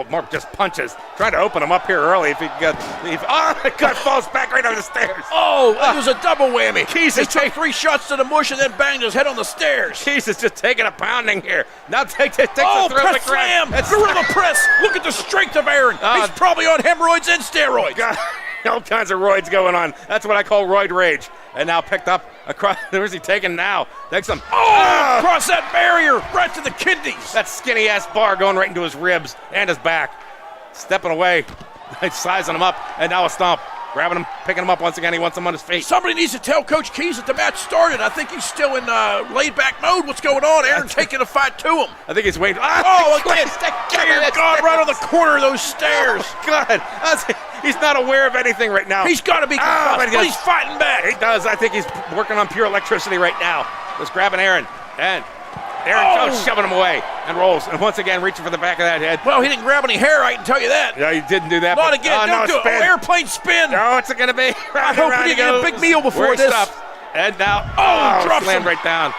S2: more just punches. Trying to open him up here early if he can get. Falls back right on the stairs.
S3: It was a double whammy.
S2: Keyz
S3: He took 3 shots to the mush and then banged his head on the stairs.
S2: Keyz is just taking a pounding here. Now takes the
S3: press slam. Gorilla press. Look at the strength of Aaron. He's probably on hemorrhoids and steroids.
S2: God, all kinds of roids going on. That's what I call roid rage. And now picked up across. Where's he taking now? Takes him.
S3: Across that barrier, right to the kidneys.
S2: That skinny ass bar going right into his ribs and his back. Stepping away, sizing him up, and now a stomp. Grabbing him, picking him up once again. He wants him on his feet.
S3: Somebody needs to tell Coach Keyz that the match started. I think he's still in laid-back mode. What's going on? Aaron taking a fight to him.
S2: I think he's waiting.
S3: Again. Dear God, right on the corner of those stairs.
S2: God, he's not aware of anything right now.
S3: He's got to be concussed, but he's fighting back.
S2: He does. I think he's working on pure electricity right now. Just grabbing Aaron. And Aaron shoving him away and rolls. And once again, reaching for the back of that head.
S3: Well, he didn't grab any hair, I can tell you that.
S2: No, he didn't do that.
S3: Not again. Don't do it. Airplane spin.
S2: No, what's it going to be?
S3: I hope he didn't get a big meal before this.
S2: Stops. And now,
S3: drops
S2: slammed
S3: him
S2: right down.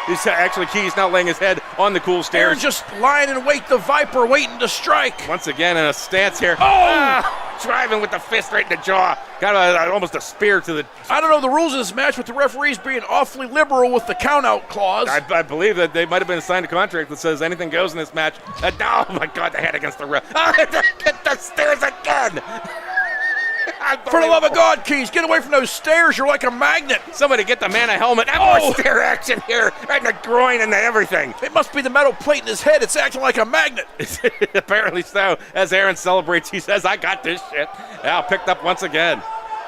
S2: He's actually Keyz now laying his head on the cool stairs.
S3: Aaron just lying in wait, the Viper waiting to strike.
S2: Once again in a stance here. Driving with the fist right in the jaw. Got almost a spear to the...
S3: I don't know the rules of this match, but the referee's being awfully liberal with the count-out clause.
S2: I believe that they might have been assigned a contract that says anything goes in this match. Oh, my God, the head against the ref. Hit the stairs again.
S3: For the love of God, Keyz, get away from those stairs. You're like a magnet.
S2: Somebody get the man a helmet. More stair action here. Right in the groin and everything.
S3: It must be the metal plate in his head. It's acting like a magnet.
S2: Apparently so. As Aaron celebrates, he says, I got this shit. Now picked up once again.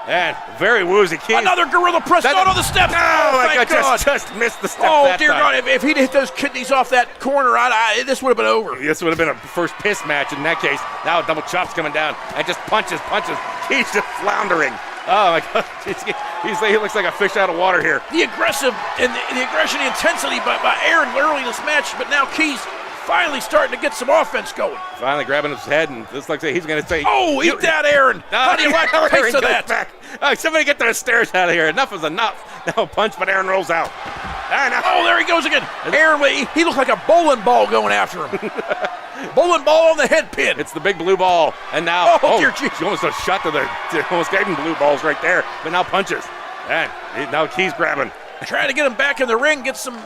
S2: And very woozy. Keyz.
S3: Another gorilla press on the steps.
S2: Thank God. Just missed the step.
S3: Dear God, if he'd hit those kidneys off that corner, this would have been over.
S2: This would have been a first piss match in that case. Now double chops coming down and just punches. Keyz just floundering. Oh my God, he looks like a fish out of water here.
S3: The aggression, the intensity by Aaron early in this match, but now Keyz finally starting to get some offense going.
S2: Finally grabbing his head, and this looks like he's going to say,
S3: eat that, Aaron. How do you like the taste of that?
S2: Back. Somebody get those stairs out of here. Enough is enough. Now punch, but Aaron rolls out.
S3: There he goes again. Aaron, he looked like a bowling ball going after him. Bowling ball on the head pin.
S2: It's the big blue ball. And now,
S3: dear Jesus.
S2: she almost a shot to almost gave him blue balls right there, but now punches. And now Keyz grabbing.
S3: Trying to get him back in the ring, get some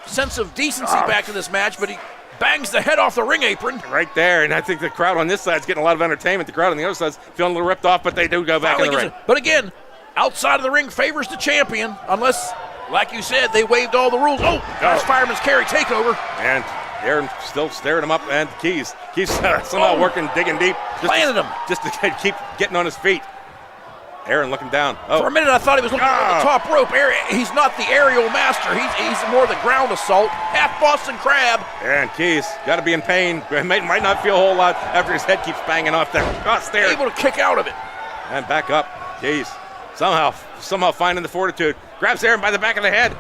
S3: sense of decency back in this match, but he bangs the head off the ring apron.
S2: Right there, and I think the crowd on this side is getting a lot of entertainment. The crowd on the other side is feeling a little ripped off, but they do go back in the ring.
S3: But again, outside of the ring favors the champion, unless, like you said, they waived all the rules. There's Fireman's Carry takeover.
S2: And Aaron still staring him up, and Keyz somehow working, digging deep.
S3: Planted him.
S2: Just to keep getting on his feet. Aaron looking down.
S3: For a minute, I thought he was looking at the top rope. He's not the aerial master. He's more the ground assault. Half Boston Crab.
S2: And Keyz got to be in pain. Might not feel a whole lot after his head keeps banging off that stair.
S3: Able to kick out of it.
S2: And back up. Keyz somehow finding the fortitude. Grabs Aaron by the back of the head.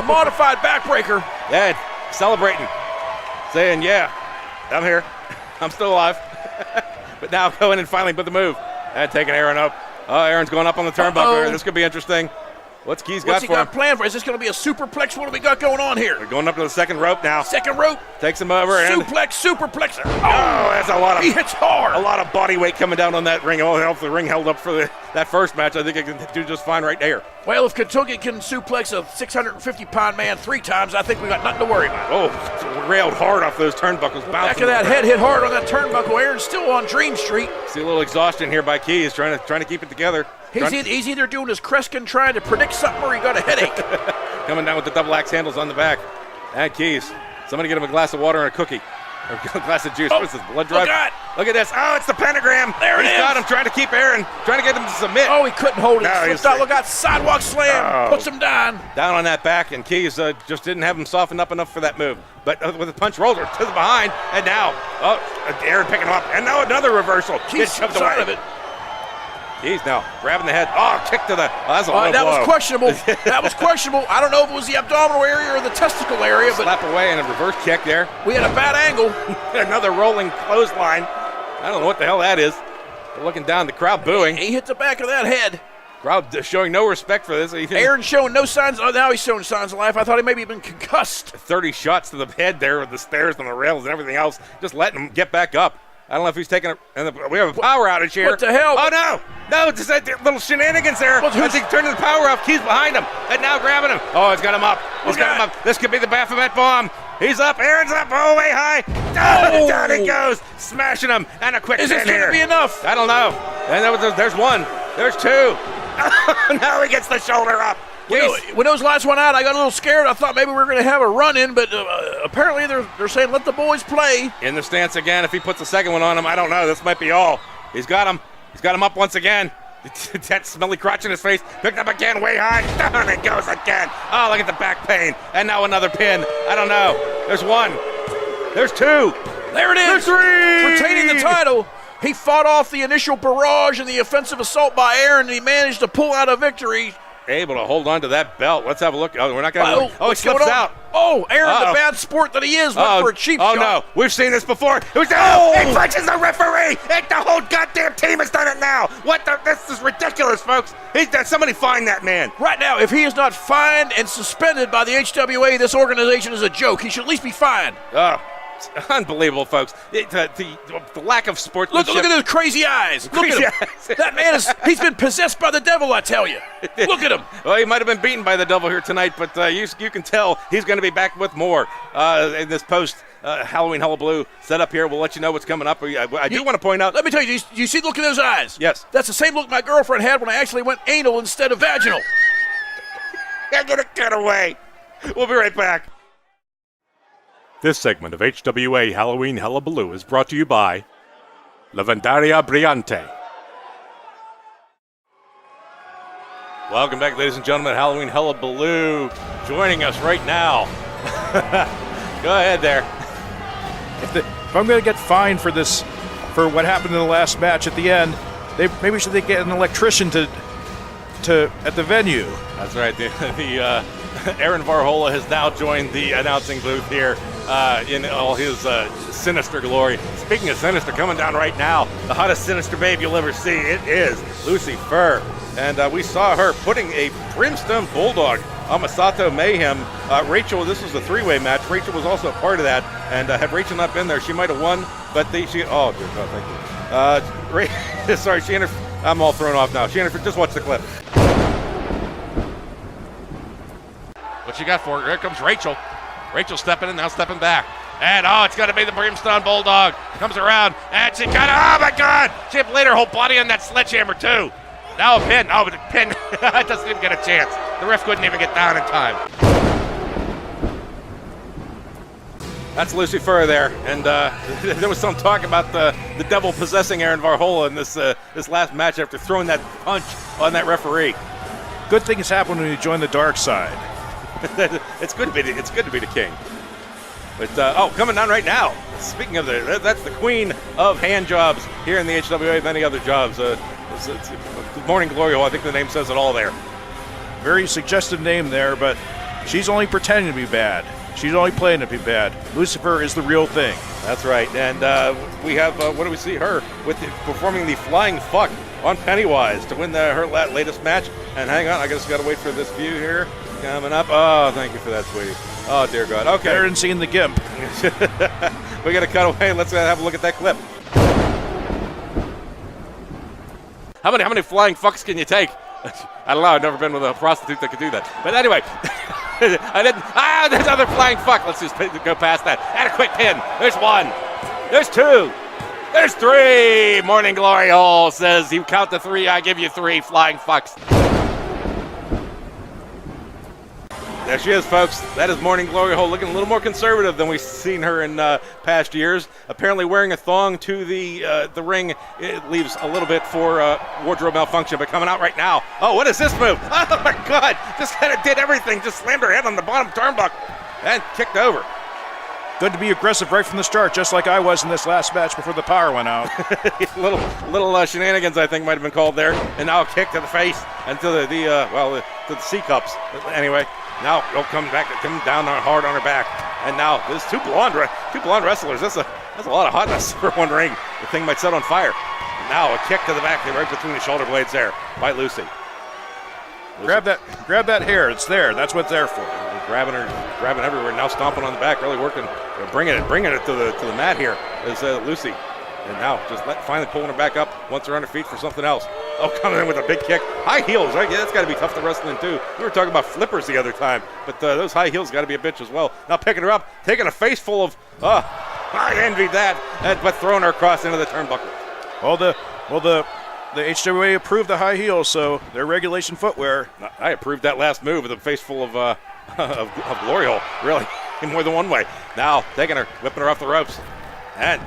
S3: Modified backbreaker.
S2: Ed celebrating. Saying, yeah, I'm here. I'm still alive. But now going and finally put the move. And taking Aaron up. Aaron's going up on the turnbuckle. This could be interesting. What's Keyz got for him?
S3: What's he got planned for? Is this going to be a superplex? What do we got going on here?
S2: We're going up to the second rope now.
S3: Second rope.
S2: Takes him over.
S3: Suplex, superplex.
S2: That's a lot of.
S3: He hits hard.
S2: A lot of body weight coming down on that ring. If the ring held up for that first match, I think it can do just fine right there.
S3: Well, if Kentucky can suplex a 650-pound man 3 times, I think we got nothing to worry about.
S2: Railed hard off those turnbuckles.
S3: Back of that head hit hard on that turnbuckle. Aaron's still on Dream Street.
S2: See a little exhaustion here by Keyz, trying to keep it together.
S3: He's either doing his Kreskin trying to predict something or he got a headache.
S2: Coming down with the double axe handles on the back. And Keyz. Somebody get him a glass of water and a cookie. Or a glass of juice. What's this, blood drive? Look at this. It's the pentagram.
S3: There it is.
S2: He's got him trying to keep Aaron, trying to get him to submit.
S3: He couldn't hold it.
S2: No,
S3: Look out, sidewalk slam. Puts him down.
S2: Down on that back, and Keyz just didn't have him soften up enough for that move. But with a punch roller to the behind, and now, Aaron picking him up. And now another reversal.
S3: Keyz shoved away. Of it.
S2: Keyz now grabbing the head. Kick to the. That's a low
S3: that
S2: blow.
S3: was questionable. That was questionable. I don't know if it was the abdominal area or the testicle area, but
S2: slap away and a reverse kick there.
S3: We had a bad angle.
S2: Another rolling clothesline. I don't know what the hell that is. They're looking down, the crowd booing.
S3: He hit the back of that head.
S2: Crowd showing no respect for this.
S3: Aaron showing no signs. Now he's showing signs of life. I thought he maybe had been concussed.
S2: 30 shots to the head there with the stairs and the rails and everything else. Just letting him get back up. I don't know if he's taking it. And we have a power outage here.
S3: What the hell?
S2: Oh, no. No, just that little shenanigans there. I think turning the power off. Keyz behind him. And now grabbing him. He's got him up. He's got him up. This could be the Baphomet bomb. He's up. Aaron's up. Way high. Down he goes. Smashing him. And a quick
S3: pin here. Is this going to be enough?
S2: I don't know. And there's one. There's two. Now he gets the shoulder up.
S3: When those lights went out, I got a little scared. I thought maybe we were going to have a run-in, but apparently they're saying let the boys play.
S2: In the stance again. If he puts the second one on him, I don't know. This might be all. He's got him. He's got him up once again. That smelly crotch in his face. Picked up again, way high. Down it goes again. Look at the back pain. And now another pin. I don't know. There's one. There's two.
S3: There it is.
S2: There's three.
S3: Retaining the title. He fought off the initial barrage and the offensive assault by Aaron, and he managed to pull out a victory.
S2: Able to hold on to that belt. Let's have a look. We're not going to. He slips out.
S3: Aaron, the bad sport that he is, went for a cheap shot.
S2: No. We've seen this before. He punches the referee. The whole goddamn team has done it now. This is ridiculous, folks. Somebody find that man.
S3: Right now, if he is not fined and suspended by the HWA, this organization is a joke. He should at least be fined.
S2: It's unbelievable, folks. The lack of sportsmanship.
S3: Look at those crazy eyes. Look at him. That man he's been possessed by the devil, I tell you. Look at him.
S2: Well, he might have been beaten by the devil here tonight, but you can tell he's going to be back with more in this post Halloween Hell-abaloo setup here. We'll let you know what's coming up. I do want to point out.
S3: Let me tell you, you see the look in those eyes?
S2: Yes.
S3: That's the same look my girlfriend had when I actually went anal instead of vaginal.
S2: I'm going to get away. We'll be right back. This segment of HWA Halloween Hell-abaloo is brought to you by Lavandaria Brillante. Welcome back, ladies and gentlemen, Halloween Hell-abaloo. Joining us right now. Go ahead there.
S4: If I'm going to get fined for this, for what happened in the last match at the end, maybe should they get an electrician to at the venue?
S2: That's right. The Aaron Varhola has now joined the announcing booth here. in all his sinister glory. Speaking of sinister, coming down right now, the hottest sinister babe you'll ever see. It is Lucy Fur. And we saw her putting a Brimstone Bulldog on Masato Mayhem. Rachel, this was a three-way match. Rachel was also a part of that. And had Rachel not been there, she might have won. But oh, dear God, thank you. Sorry, I'm all thrown off now. Just watch the clip.
S3: What you got for her? Here comes Rachel. Rachel stepping in, now stepping back. And, it's going to be the Brimstone Bulldog. Comes around, and she oh, my God! She laid her whole body on that sledgehammer, too. Now a pin. Oh, but the pin doesn't even get a chance. The ref couldn't even get down in time.
S2: That's Lucy Fur there. And there was some talk about the devil possessing Aaron Varhola in this last match after throwing that punch on that referee.
S4: Good things happen when you join the dark side.
S2: It's good to be the king. But coming down right now. Speaking of that's the queen of hand jobs here in the HWA. Many other jobs. It's Morning Glory Hole. I think the name says it all there.
S4: Very suggestive name there, but she's only pretending to be bad. She's only playing to be bad. Lucifer is the real thing.
S2: That's right. And we have what do we see her with performing the flying fuck on Pennywise to win her latest match. And hang on, I just got to wait for this view here. Coming up. Oh, thank you for that, sweetie. Oh, dear God. Okay.
S4: Better than seeing the Gimp.
S2: We got to cut away. Let's have a look at that clip. How many flying fucks can you take? I don't know. I've never been with a prostitute that could do that. But anyway, I didn't. There's another flying fuck. Let's just go past that. And a quick pin. There's one. There's two. There's three. Morning Glory Hole says, you count to three, I give you three flying fucks. There she is, folks. That is Morning Glory Hole, looking a little more conservative than we've seen her in past years. Apparently wearing a thong to the ring. It leaves a little bit for wardrobe malfunction, but coming out right now. Oh, what is this move? Oh, my God. Just kind of did everything. Just slammed her head on the bottom turnbuckle and kicked over.
S4: Good to be aggressive right from the start, just like I was in this last match before the power went out.
S2: little shenanigans, I think, might have been called there. And now a kick to the face and to the C cups. Anyway. Now he'll come down hard on her back, and now there's two blonde wrestlers. That's a lot of hotness for one ring. The thing might set on fire. Now a kick to the back, right between the shoulder blades there by Lucy.
S4: Grab that hair. It's there. That's what it's there for.
S2: Grabbing everywhere. Now stomping on the back, really working, bringing it to the mat here is Lucy. And now just finally pulling her back up, wants her on her feet for something else. Oh, coming in with a big kick. High heels, right? Yeah, that's got to be tough to wrestle in, too. We were talking about flippers the other time, but those high heels got to be a bitch as well. Now picking her up, taking a face full of, I envied that, but throwing her across into the turnbuckle.
S4: Well, the HWA approved the high heels, so they're regulation footwear.
S2: I approved that last move with a face full of glory hole, really, in more than one way. Now taking her, whipping her off the ropes. And,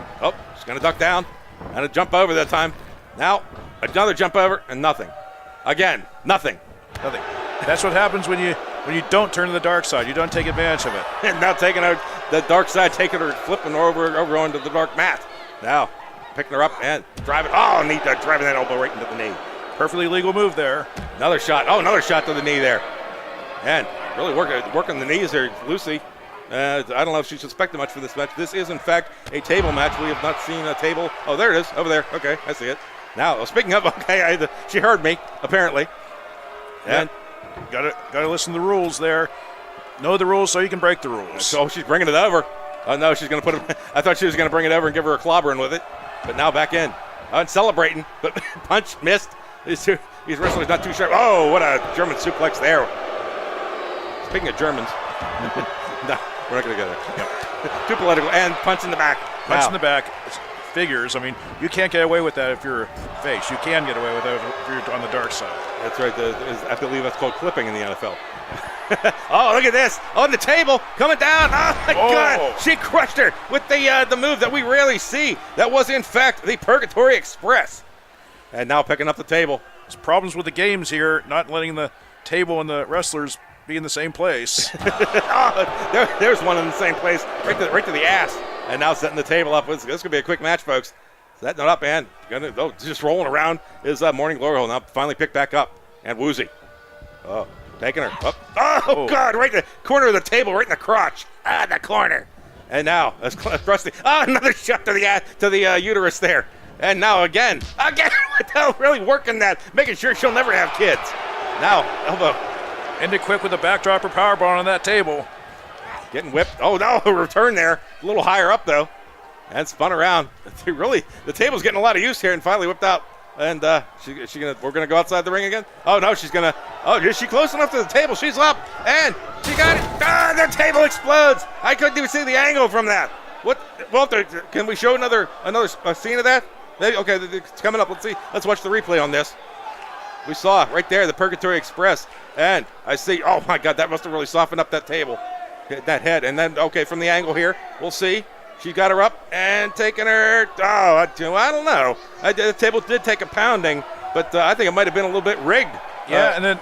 S2: she's going to duck down. And a jump over that time. Now, another jump over, and nothing. Again, nothing.
S4: Nothing. That's what happens when you don't turn to the dark side. You don't take advantage of it.
S2: And now taking her, the dark side, taking her, flipping her over onto the dark mat. Now, picking her up and driving. Oh, driving that elbow right into the knee.
S4: Perfectly legal move there.
S2: Another shot. Oh, another shot to the knee there. And really working the knees there, Lucy. I don't know if she's expecting much for this match. This is, in fact, a table match. We have not seen a table. Oh, there it is. Over there. Okay, I see it. Now, speaking of, okay, she heard me, apparently. And
S4: gotta listen to the rules there. Know the rules so you can break the rules.
S2: So she's bringing it over. Oh, no, she's going to put it. I thought she was going to bring it over and give her a clobbering with it. But now back in. And celebrating. But punch missed. These wrestlers not too sharp. Oh, what a German suplex there. Speaking of Germans. No, we're not going to go there. Yep. Too political. And punch in the back.
S4: Punch in the back. Figures. I mean, you can't get away with that if you're a face. You can get away with that if you're on the dark side.
S2: That's right. I believe that's called clipping in the NFL. Oh, look at this. On the table. Coming down. Oh, my God. She crushed her with the move that we rarely see. That was, in fact, the Purgatory Express. And now picking up the table.
S4: There's problems with the games here, not letting the table and the wrestlers be in the same place.
S2: There's one in the same place, right to the ass. And now setting the table up. This going to be a quick match, folks. Setting it up and just rolling around is Morning Glory Hole. Now finally picked back up. And Woozy. Taking her up. Oh, God, right in the corner of the table, right in the crotch. The corner. And now, that's Rusty. Oh, another shot to the uterus there. And now again, really working that, making sure she'll never have kids. Now, elbow.
S4: Ended quick with a backdropper powerbomb on that table.
S2: Getting whipped. Oh, no, a return there. A little higher up, though. And spun around. The table's getting a lot of use here and finally whipped out. And we're gonna go outside the ring again? Oh, no, is she close enough to the table? She's up, and she got it. Ah, the table explodes. I couldn't even see the angle from that. What, Walter, can we show another scene of that? Maybe, okay, it's coming up. Let's see. Let's watch the replay on this. We saw right there the Purgatory Express, and I see, oh my God, that must have really softened up that table, that head. And then, okay, from the angle here, we'll see. She got her up and taking her, I don't know. The table did take a pounding, but I think it might have been a little bit rigged.
S4: Yeah,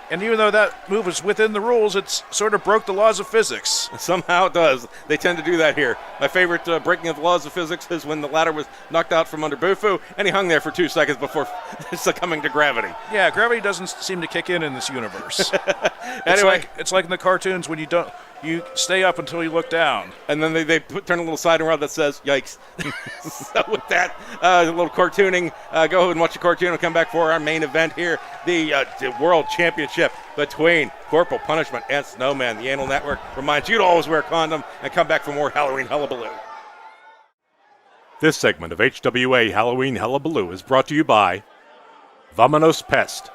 S4: and even though that move was within the rules, it sort of broke the laws of physics.
S2: Somehow it does. They tend to do that here. My favorite breaking of the laws of physics is when the ladder was knocked out from under Bufu, and he hung there for 2 seconds before succumbing to gravity.
S4: Yeah, gravity doesn't seem to kick in this universe.
S2: Anyway,
S4: it's like in the cartoons when you stay up until you look down.
S2: And then they turn a little side around that says, yikes. So with that, a little cartooning, go ahead and watch the cartoon and come back for our main event here, the World Championship between Corporal Punishment and Snowman. The Anal Network reminds you to always wear a condom and come back for more Halloween Hell-abaloo.
S1: This segment of HWA Halloween Hell-abaloo is brought to you by Vamonos Pest.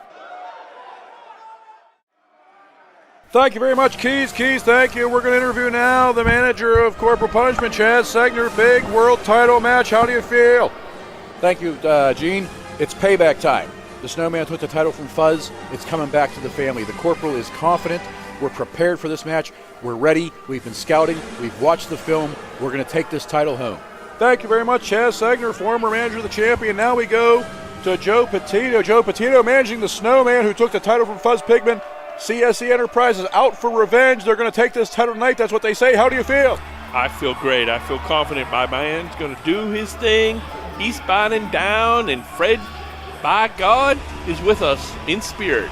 S6: Thank you very much, Keyz. Keyz, thank you. We're going to interview now the manager of Corporal Punishment, Keyz Karanza. Big world title match. How do you feel?
S3: Thank you, Gene. It's payback time. The Snowman took the title from Fuzz. It's coming back to the family. The Corporal is confident. We're prepared for this match. We're ready. We've been scouting. We've watched the film. We're going to take this title home.
S6: Thank you very much, Keyz Karanza, former manager of the champion. Now we go to Joe Petito. Joe Petito managing the Snowman, who took the title from Fuzz Pigman. CSE Enterprises out for revenge. They're going to take this title tonight. That's what they say. How do you feel?
S5: I feel great. I feel confident my man's going to do his thing. He's spinning down, and Fred, by God, is with us in spirit.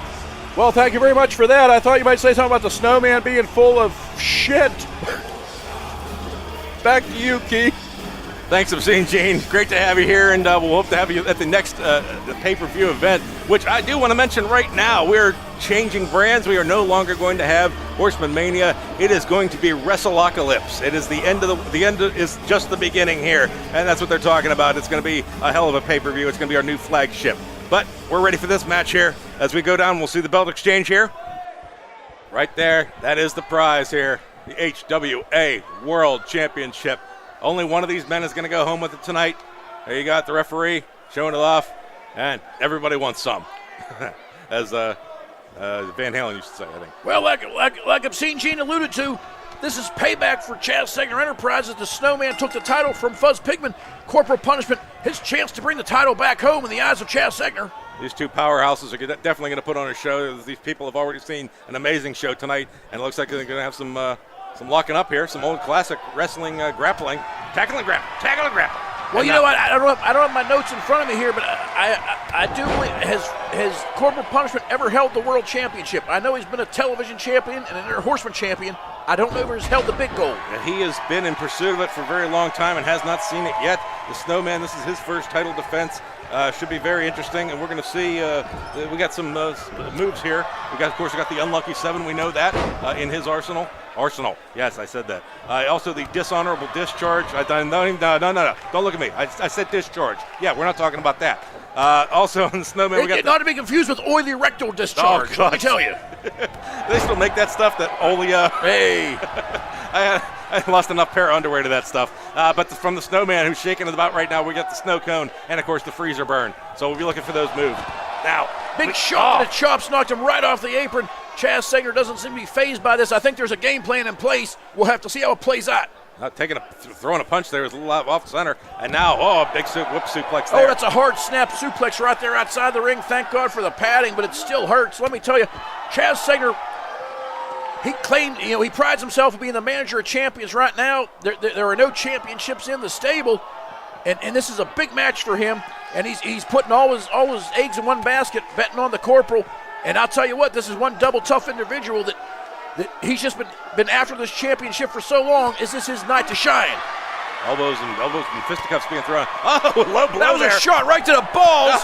S6: Well, thank you very much for that. I thought you might say something about the Snowman being full of shit. Back to you, Keith.
S2: Thanks, Obscene Gene. Great to have you here, and we'll hope to have you at the next pay-per-view event, which I do want to mention right now. We're changing brands. We are no longer going to have Horseman Mania. It is going to be Wrestleocalypse. It is the end is just the beginning here, and that's what they're talking about. It's going to be a hell of a pay-per-view. It's going to be our new flagship. But we're ready for this match here. As we go down, we'll see the belt exchange here. Right there, that is the prize here, the HWA World Championship. Only one of these men is going to go home with it tonight. There you got the referee showing it off, and everybody wants some, as Van Halen used to say, I think.
S3: Well, like Obscene Gene alluded to, this is payback for Keyz Karanza Enterprises. The Snowman took the title from Fuzz Pigman. Corporal Punishment, his chance to bring the title back home in the eyes of Keyz Karanza.
S2: These two powerhouses are definitely going to put on a show. These people have already seen an amazing show tonight, and it looks like they're going to have some locking up here, some old classic wrestling grappling. Tackle and grapple.
S3: Well, you know what? I don't have my notes in front of me here, but I do believe, has Corporal Punishment ever held the World Championship? I know he's been a television champion and an Interhorsemen champion. I don't know if he's held the big gold.
S2: Yeah, he has been in pursuit of it for a very long time and has not seen it yet. The Snowman, this is his first title defense. Should be very interesting, and we're going to see. We got some moves here. We got the unlucky 7. We know that in his arsenal. Yes, I said that. Also, the dishonorable discharge. No. Don't look at me. I said discharge. Yeah, we're not talking about that. Also, in the Snowman, we got
S3: not to be confused with oily rectal discharge.
S2: Oh,
S3: let me tell you.
S2: They still make that stuff. That only.
S3: Hey.
S2: I lost enough pair of underwear to that stuff. But from the Snowman, who's shaking it about right now, we got the snow cone and, of course, the freezer burn. So we'll be looking for those moves. Now,
S3: big shot. The chops knocked him right off the apron. Keyz Karanza doesn't seem to be fazed by this. I think there's a game plan in place. We'll have to see how it plays out.
S2: Throwing a punch there was a little off center. And now, a big whoop suplex there.
S3: Oh, that's a hard snap suplex right there outside the ring. Thank God for the padding, but it still hurts. Let me tell you, Keyz Karanza, he claimed, he prides himself on being the manager of champions right now. There are no championships in the stable, and this is a big match for him. And he's putting all his eggs in one basket, betting on the Corporal. And I'll tell you what, this is one double tough individual that He's just been after this championship for so long. Is this his night to shine?
S2: Elbows and fisticuffs being thrown. Oh, low blow
S3: That was
S2: there.
S3: a shot right to the balls.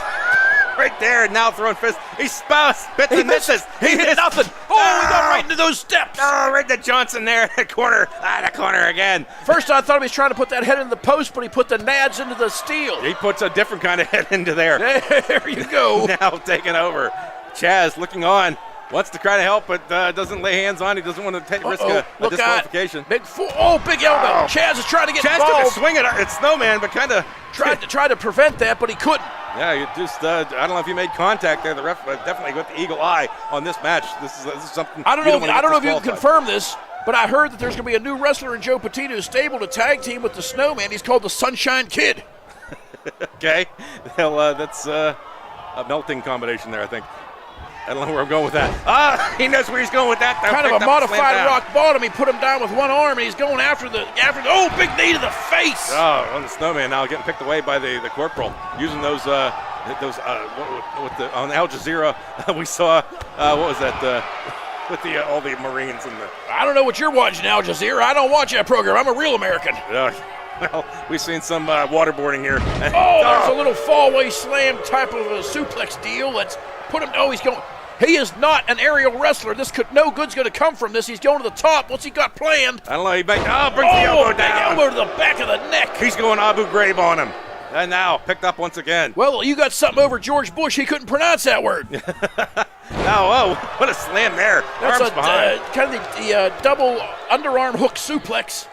S2: Right there, and now throwing fists. He spits and misses.
S3: He hit nothing. Oh, he got right into those steps.
S2: Oh, right to Johnson there in the corner. The corner again.
S3: First, I thought he was trying to put that head in the post, but he put the nads into the steel.
S2: He puts a different kind of head into there.
S3: There you go.
S2: Now taking over. Chaz looking on. Wants to try to help, but doesn't lay hands on. He doesn't want to risk a disqualification.
S3: Big elbow.
S2: Oh.
S3: Chaz is trying to get
S2: Chaz
S3: involved.
S2: took a swing at Snowman, but kind of
S3: Tried to prevent that, but he couldn't.
S2: Yeah, you just, I don't know if you made contact there. The ref definitely got the eagle eye on this match. This is something.
S3: I don't know if you can confirm this, but I heard that there's going to be a new wrestler in Joe Petito's stable to tag team with the Snowman. He's called the Sunshine Kid.
S2: Okay. Well, that's a melting combination there, I think. I don't know where I'm going with that. He knows where he's going with that.
S3: Kind of a modified rock bottom. He put him down with one arm, and he's going after the big knee to the face.
S2: Oh, on the Snowman now getting picked away by the Corporal. Using those on Al Jazeera, we saw, what was that, with all the Marines and the...
S3: I don't know what you're watching, Al Jazeera. I don't watch that program. I'm a real American.
S2: Well, we've seen some waterboarding here.
S3: There's a little fallaway slam type of a suplex deal. Let's put him, he's going... He is not an aerial wrestler. No good's going to come from this. He's going to the top. What's he got planned?
S2: I don't know. He brings the elbow down.
S3: Elbow to the back of the neck.
S2: He's going Abu Ghraib on him. And now picked up once again.
S3: Well, you got something over George Bush. He couldn't pronounce that word.
S2: What a slam there.
S3: That's
S2: Arms behind.
S3: Kind of the double underarm hook suplex.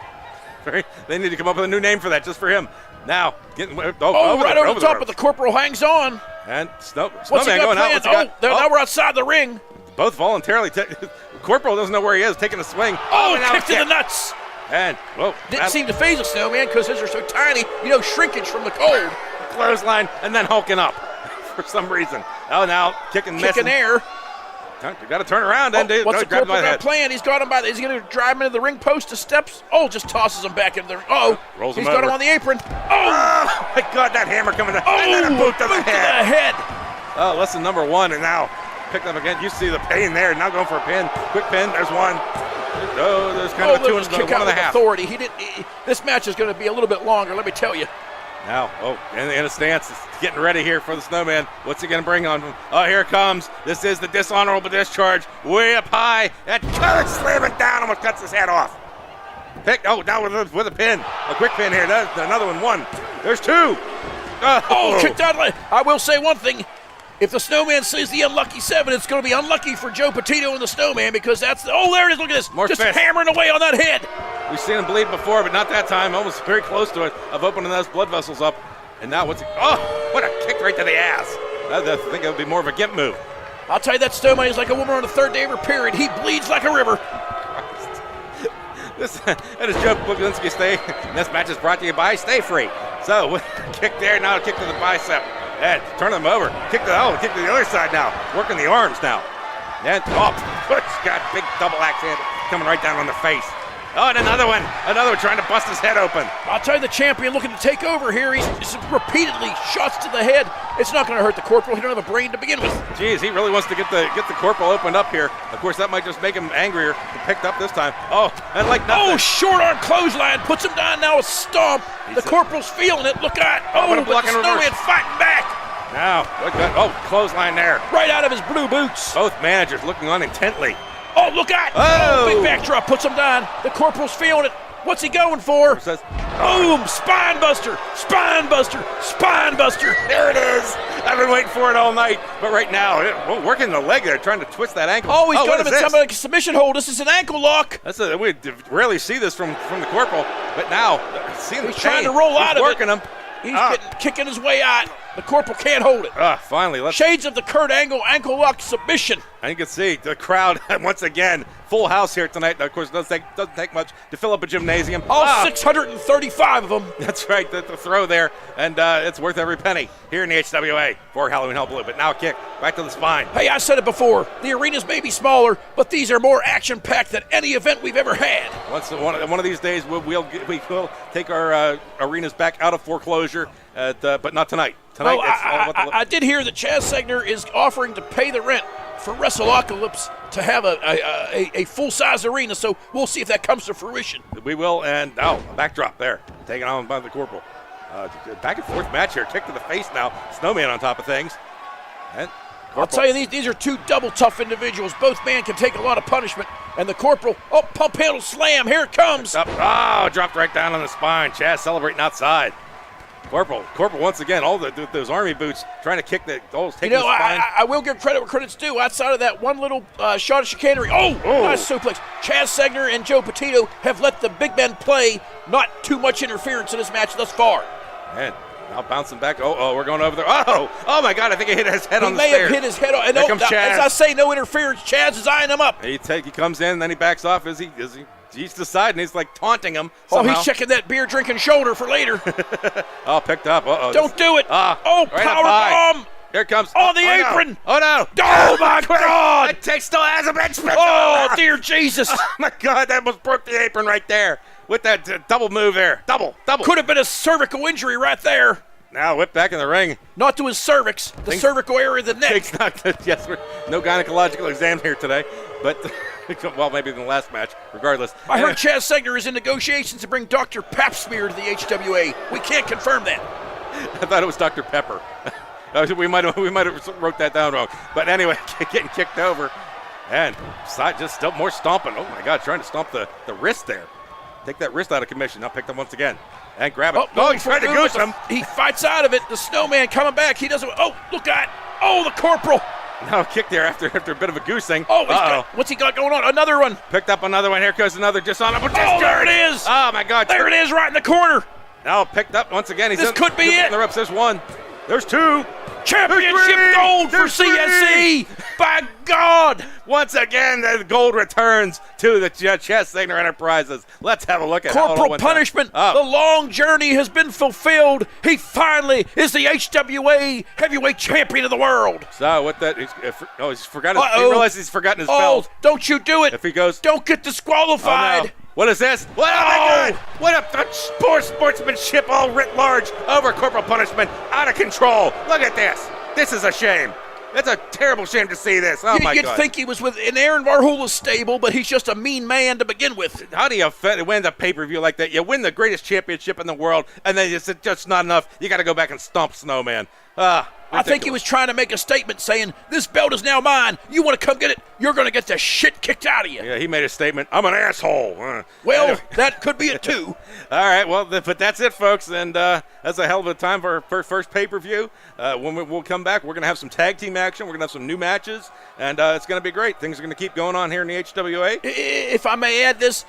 S2: They need to come up with a new name for that just for him. Now, getting
S3: right over the top, but the Corporal hangs on.
S2: And Snowman
S3: What's he got
S2: going
S3: planned?
S2: out.
S3: Now we're outside the ring.
S2: Both voluntarily. Corporal doesn't know where he is, taking a swing.
S3: Kick to the nuts.
S2: And,
S3: didn't seem to phase the Snowman because his are so tiny, shrinkage from the cold.
S2: Clothesline, and then hulking up for some reason. Oh, now kicking
S3: air.
S2: You got to turn around then, dude.
S3: What's the Corporal got planned? He's got him he's going to drive him into the ring post to steps. Just tosses him back into the ring.
S2: Rolls
S3: he's
S2: him
S3: got
S2: over.
S3: him on the apron.
S2: Oh, my God, that hammer coming down. And then a boot to the head. Oh, lesson number one, and now picked up again. You see the pain there. Now going for a pin. Quick pin. There's one. Oh, there's kind of a 2 and 1.5.
S3: Authority. This match is going to be a little bit longer, let me tell you.
S2: Now, in a stance, getting ready here for the Snowman. What's he going to bring on him? Oh, here it comes. This is the dishonorable discharge. Way up high. And slamming down, almost cuts his head off. Now with a pin. A quick pin here. Another one. There's two.
S3: Kicked out. I will say one thing. If the Snowman sees the unlucky 7, it's going to be unlucky for Joe Petito and the Snowman because there it is. Look at this.
S2: More
S3: just
S2: fist.
S3: Hammering away on that head.
S2: We've seen him bleed before, but not that time. Almost very close to it, of opening those blood vessels up. And now what a kick right to the ass. I think it would be more of a Gimp move.
S3: I'll tell you, that Snowman is like a woman on the third day of her period. He bleeds like a river.
S2: That is Joe Buklinski. This match is brought to you by Stay Free. So, kick there, now a kick to the bicep. And turn them over. Kick to the other side now. Working the arms now. And got big double axe hand coming right down on the face. Oh, and another one trying to bust his head open.
S3: I'll tell you, the champion looking to take over here. He's repeatedly shots to the head. It's not going to hurt the Corporal. He don't have a brain to begin with.
S2: Jeez, he really wants to get the Corporal opened up here. Of course, that might just make him angrier. Picked up this time. And like nothing.
S3: Short arm clothesline puts him down. Now a stomp. The Corporal's feeling it. Look out. But the Snowman fighting back.
S2: Now, clothesline there.
S3: Right out of his blue boots.
S2: Both managers looking on intently.
S3: Look out! Big backdrop puts him down. The Corporal's feeling it. What's he going for? Boom! Spine buster! Spine buster! Spine buster!
S2: There it is! I've been waiting for it all night, but right now, working the leg there, trying to twist that ankle.
S3: He's got him in some like a submission hold. This is an ankle lock.
S2: We rarely see this from the Corporal, but now,
S3: he's trying to roll out of it.
S2: Working him.
S3: He's kicking his way out. The Corporal can't hold it.
S2: Finally.
S3: Shades of the Kurt Angle ankle lock submission.
S2: And you can see the crowd, once again, full house here tonight. Now, of course, it doesn't take much to fill up a gymnasium.
S3: 635 of them.
S2: That's right, the throw there. And it's worth every penny here in the HWA for Halloween Hell-abaloo. But now a kick back to the spine.
S3: Hey, I said it before. The arenas may be smaller, but these are more action-packed than any event we've ever had.
S2: One of these days, we will take our arenas back out of foreclosure, but not tonight.
S3: I did hear that Chaz Segner is offering to pay the rent for WrestleApocalypse to have a full-size arena, so we'll see if that comes to fruition.
S2: We will, and a backdrop there, taken on by the Corporal. Back and forth match here, kick to the face now. Snowman on top of things. And
S3: I'll tell you, these are two double tough individuals. Both men can take a lot of punishment. And the Corporal, pump handle slam, here it comes.
S2: Up, dropped right down on the spine. Chaz celebrating outside. Corporal once again, those army boots trying to kick the spine.
S3: I will give credit where credit's due. Outside of that one little shot of chicanery. Nice suplex. Chaz Segner and Joe Petito have let the big men play. Not too much interference in this match thus far.
S2: And now bouncing back. We're going over there. Oh my God! I think he hit his head on the stairs.
S3: He may have hit his head on. And
S2: Here comes Chaz.
S3: As I say, no interference. Chaz is eyeing him up.
S2: He comes in, then he backs off. He's deciding. He's like taunting him. Somehow.
S3: He's checking that beer drinking shoulder for later.
S2: Picked up.
S3: Don't do it.
S2: Right
S3: power bomb.
S2: Here comes.
S3: On the apron.
S2: No. Oh no.
S3: Oh my God.
S2: It still has a bench.
S3: Oh dear Jesus.
S2: Oh my God, that almost broke the apron right there with that double move there. Double.
S3: Could have been a cervical injury right there.
S2: Now whip back in the ring.
S3: Not to his cervix, the cervical area of the neck.
S2: It's not good. Yes, no gynecological exam here today, but well, maybe in the last match. Regardless,
S3: I heard Chaz Segner is in negotiations to bring Dr. Pap Smear to the HWA. We can't confirm that.
S2: I thought it was Dr. Pepper. we might have wrote that down wrong. But anyway, getting kicked over, and just still more stomping. Oh my God, trying to stomp the wrist there. Take that wrist out of commission. Now picked up once again. And grab it. He's trying to goose him.
S3: He fights out of it. The Snowman coming back. He doesn't. Look at. The Corporal.
S2: Now kick there after a bit of a goosing.
S3: What's he got going on? Another one.
S2: Picked up another one. Here goes another just on him.
S3: There it is.
S2: Oh my God.
S3: There it is right in the corner.
S2: Now picked up once again.
S3: This could be it.
S2: The ropes. There's one. There's two.
S3: Championship gold for CSC. By God.
S2: Once again, the gold returns to the Chaz Segner Enterprises. Let's have a look at
S3: Corporal Punishment. The long journey has been fulfilled. He finally is the HWA heavyweight champion of the world.
S2: So what that? He's forgotten. He realizes he's forgotten his belt.
S3: Don't you do it.
S2: If he goes.
S3: Don't get disqualified.
S2: Oh, no. What is this? Oh my God! What a sportsmanship all writ large over Corporal Punishment. Out of control. Look at this. This is a shame. It's a terrible shame to see this. Oh, my God.
S3: You'd think he was in Aaron Varhola's stable, but he's just a mean man to begin with.
S2: How do you win the pay-per-view like that? You win the greatest championship in the world, and then it's just not enough. You got to go back and stomp Snowman.
S3: I think he was trying to make a statement saying, this belt is now mine. You want to come get it? You're going to get the shit kicked out of you.
S2: Yeah, he made a statement. I'm an asshole.
S3: Well, that could be it too.
S2: All right, well, but that's it, folks. And that's a hell of a time for our first pay-per-view. When we'll come back, we're going to have some tag team action. We're going to have some new matches. And it's going to be great. Things are going to keep going on here in the HWA.
S3: If I may add this,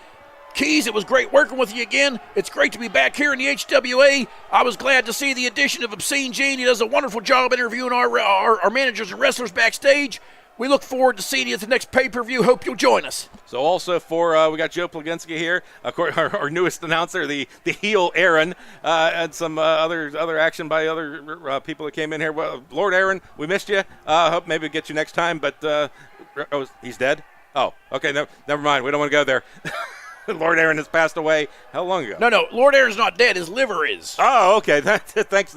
S3: Keyz, it was great working with you again. It's great to be back here in the HWA. I was glad to see the addition of Obscene Gene. He does a wonderful job interviewing our managers and wrestlers backstage. We look forward to seeing you at the next pay-per-view. Hope you'll join us.
S2: So also we got Joe Plaginski here, our newest announcer, the heel Aaron, and some other action by other people that came in here. Well, Lord Aaron, we missed you. Hope maybe we'll get you next time, but he's dead? Oh, okay, never mind. We don't want to go there. Lord Aaron has passed away. How long ago?
S3: No. Lord Aaron's not dead. His liver is.
S2: Oh, okay. Thanks.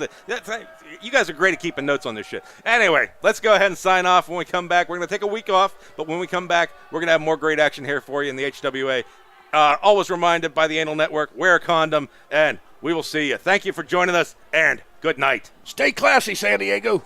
S2: You guys are great at keeping notes on this shit. Anyway, let's go ahead and sign off. When we come back, we're going to take a week off. But when we come back, we're going to have more great action here for you in the HWA. Always reminded by the Anal Network, wear a condom, and we will see you. Thank you for joining us, and good night.
S3: Stay classy, San Diego.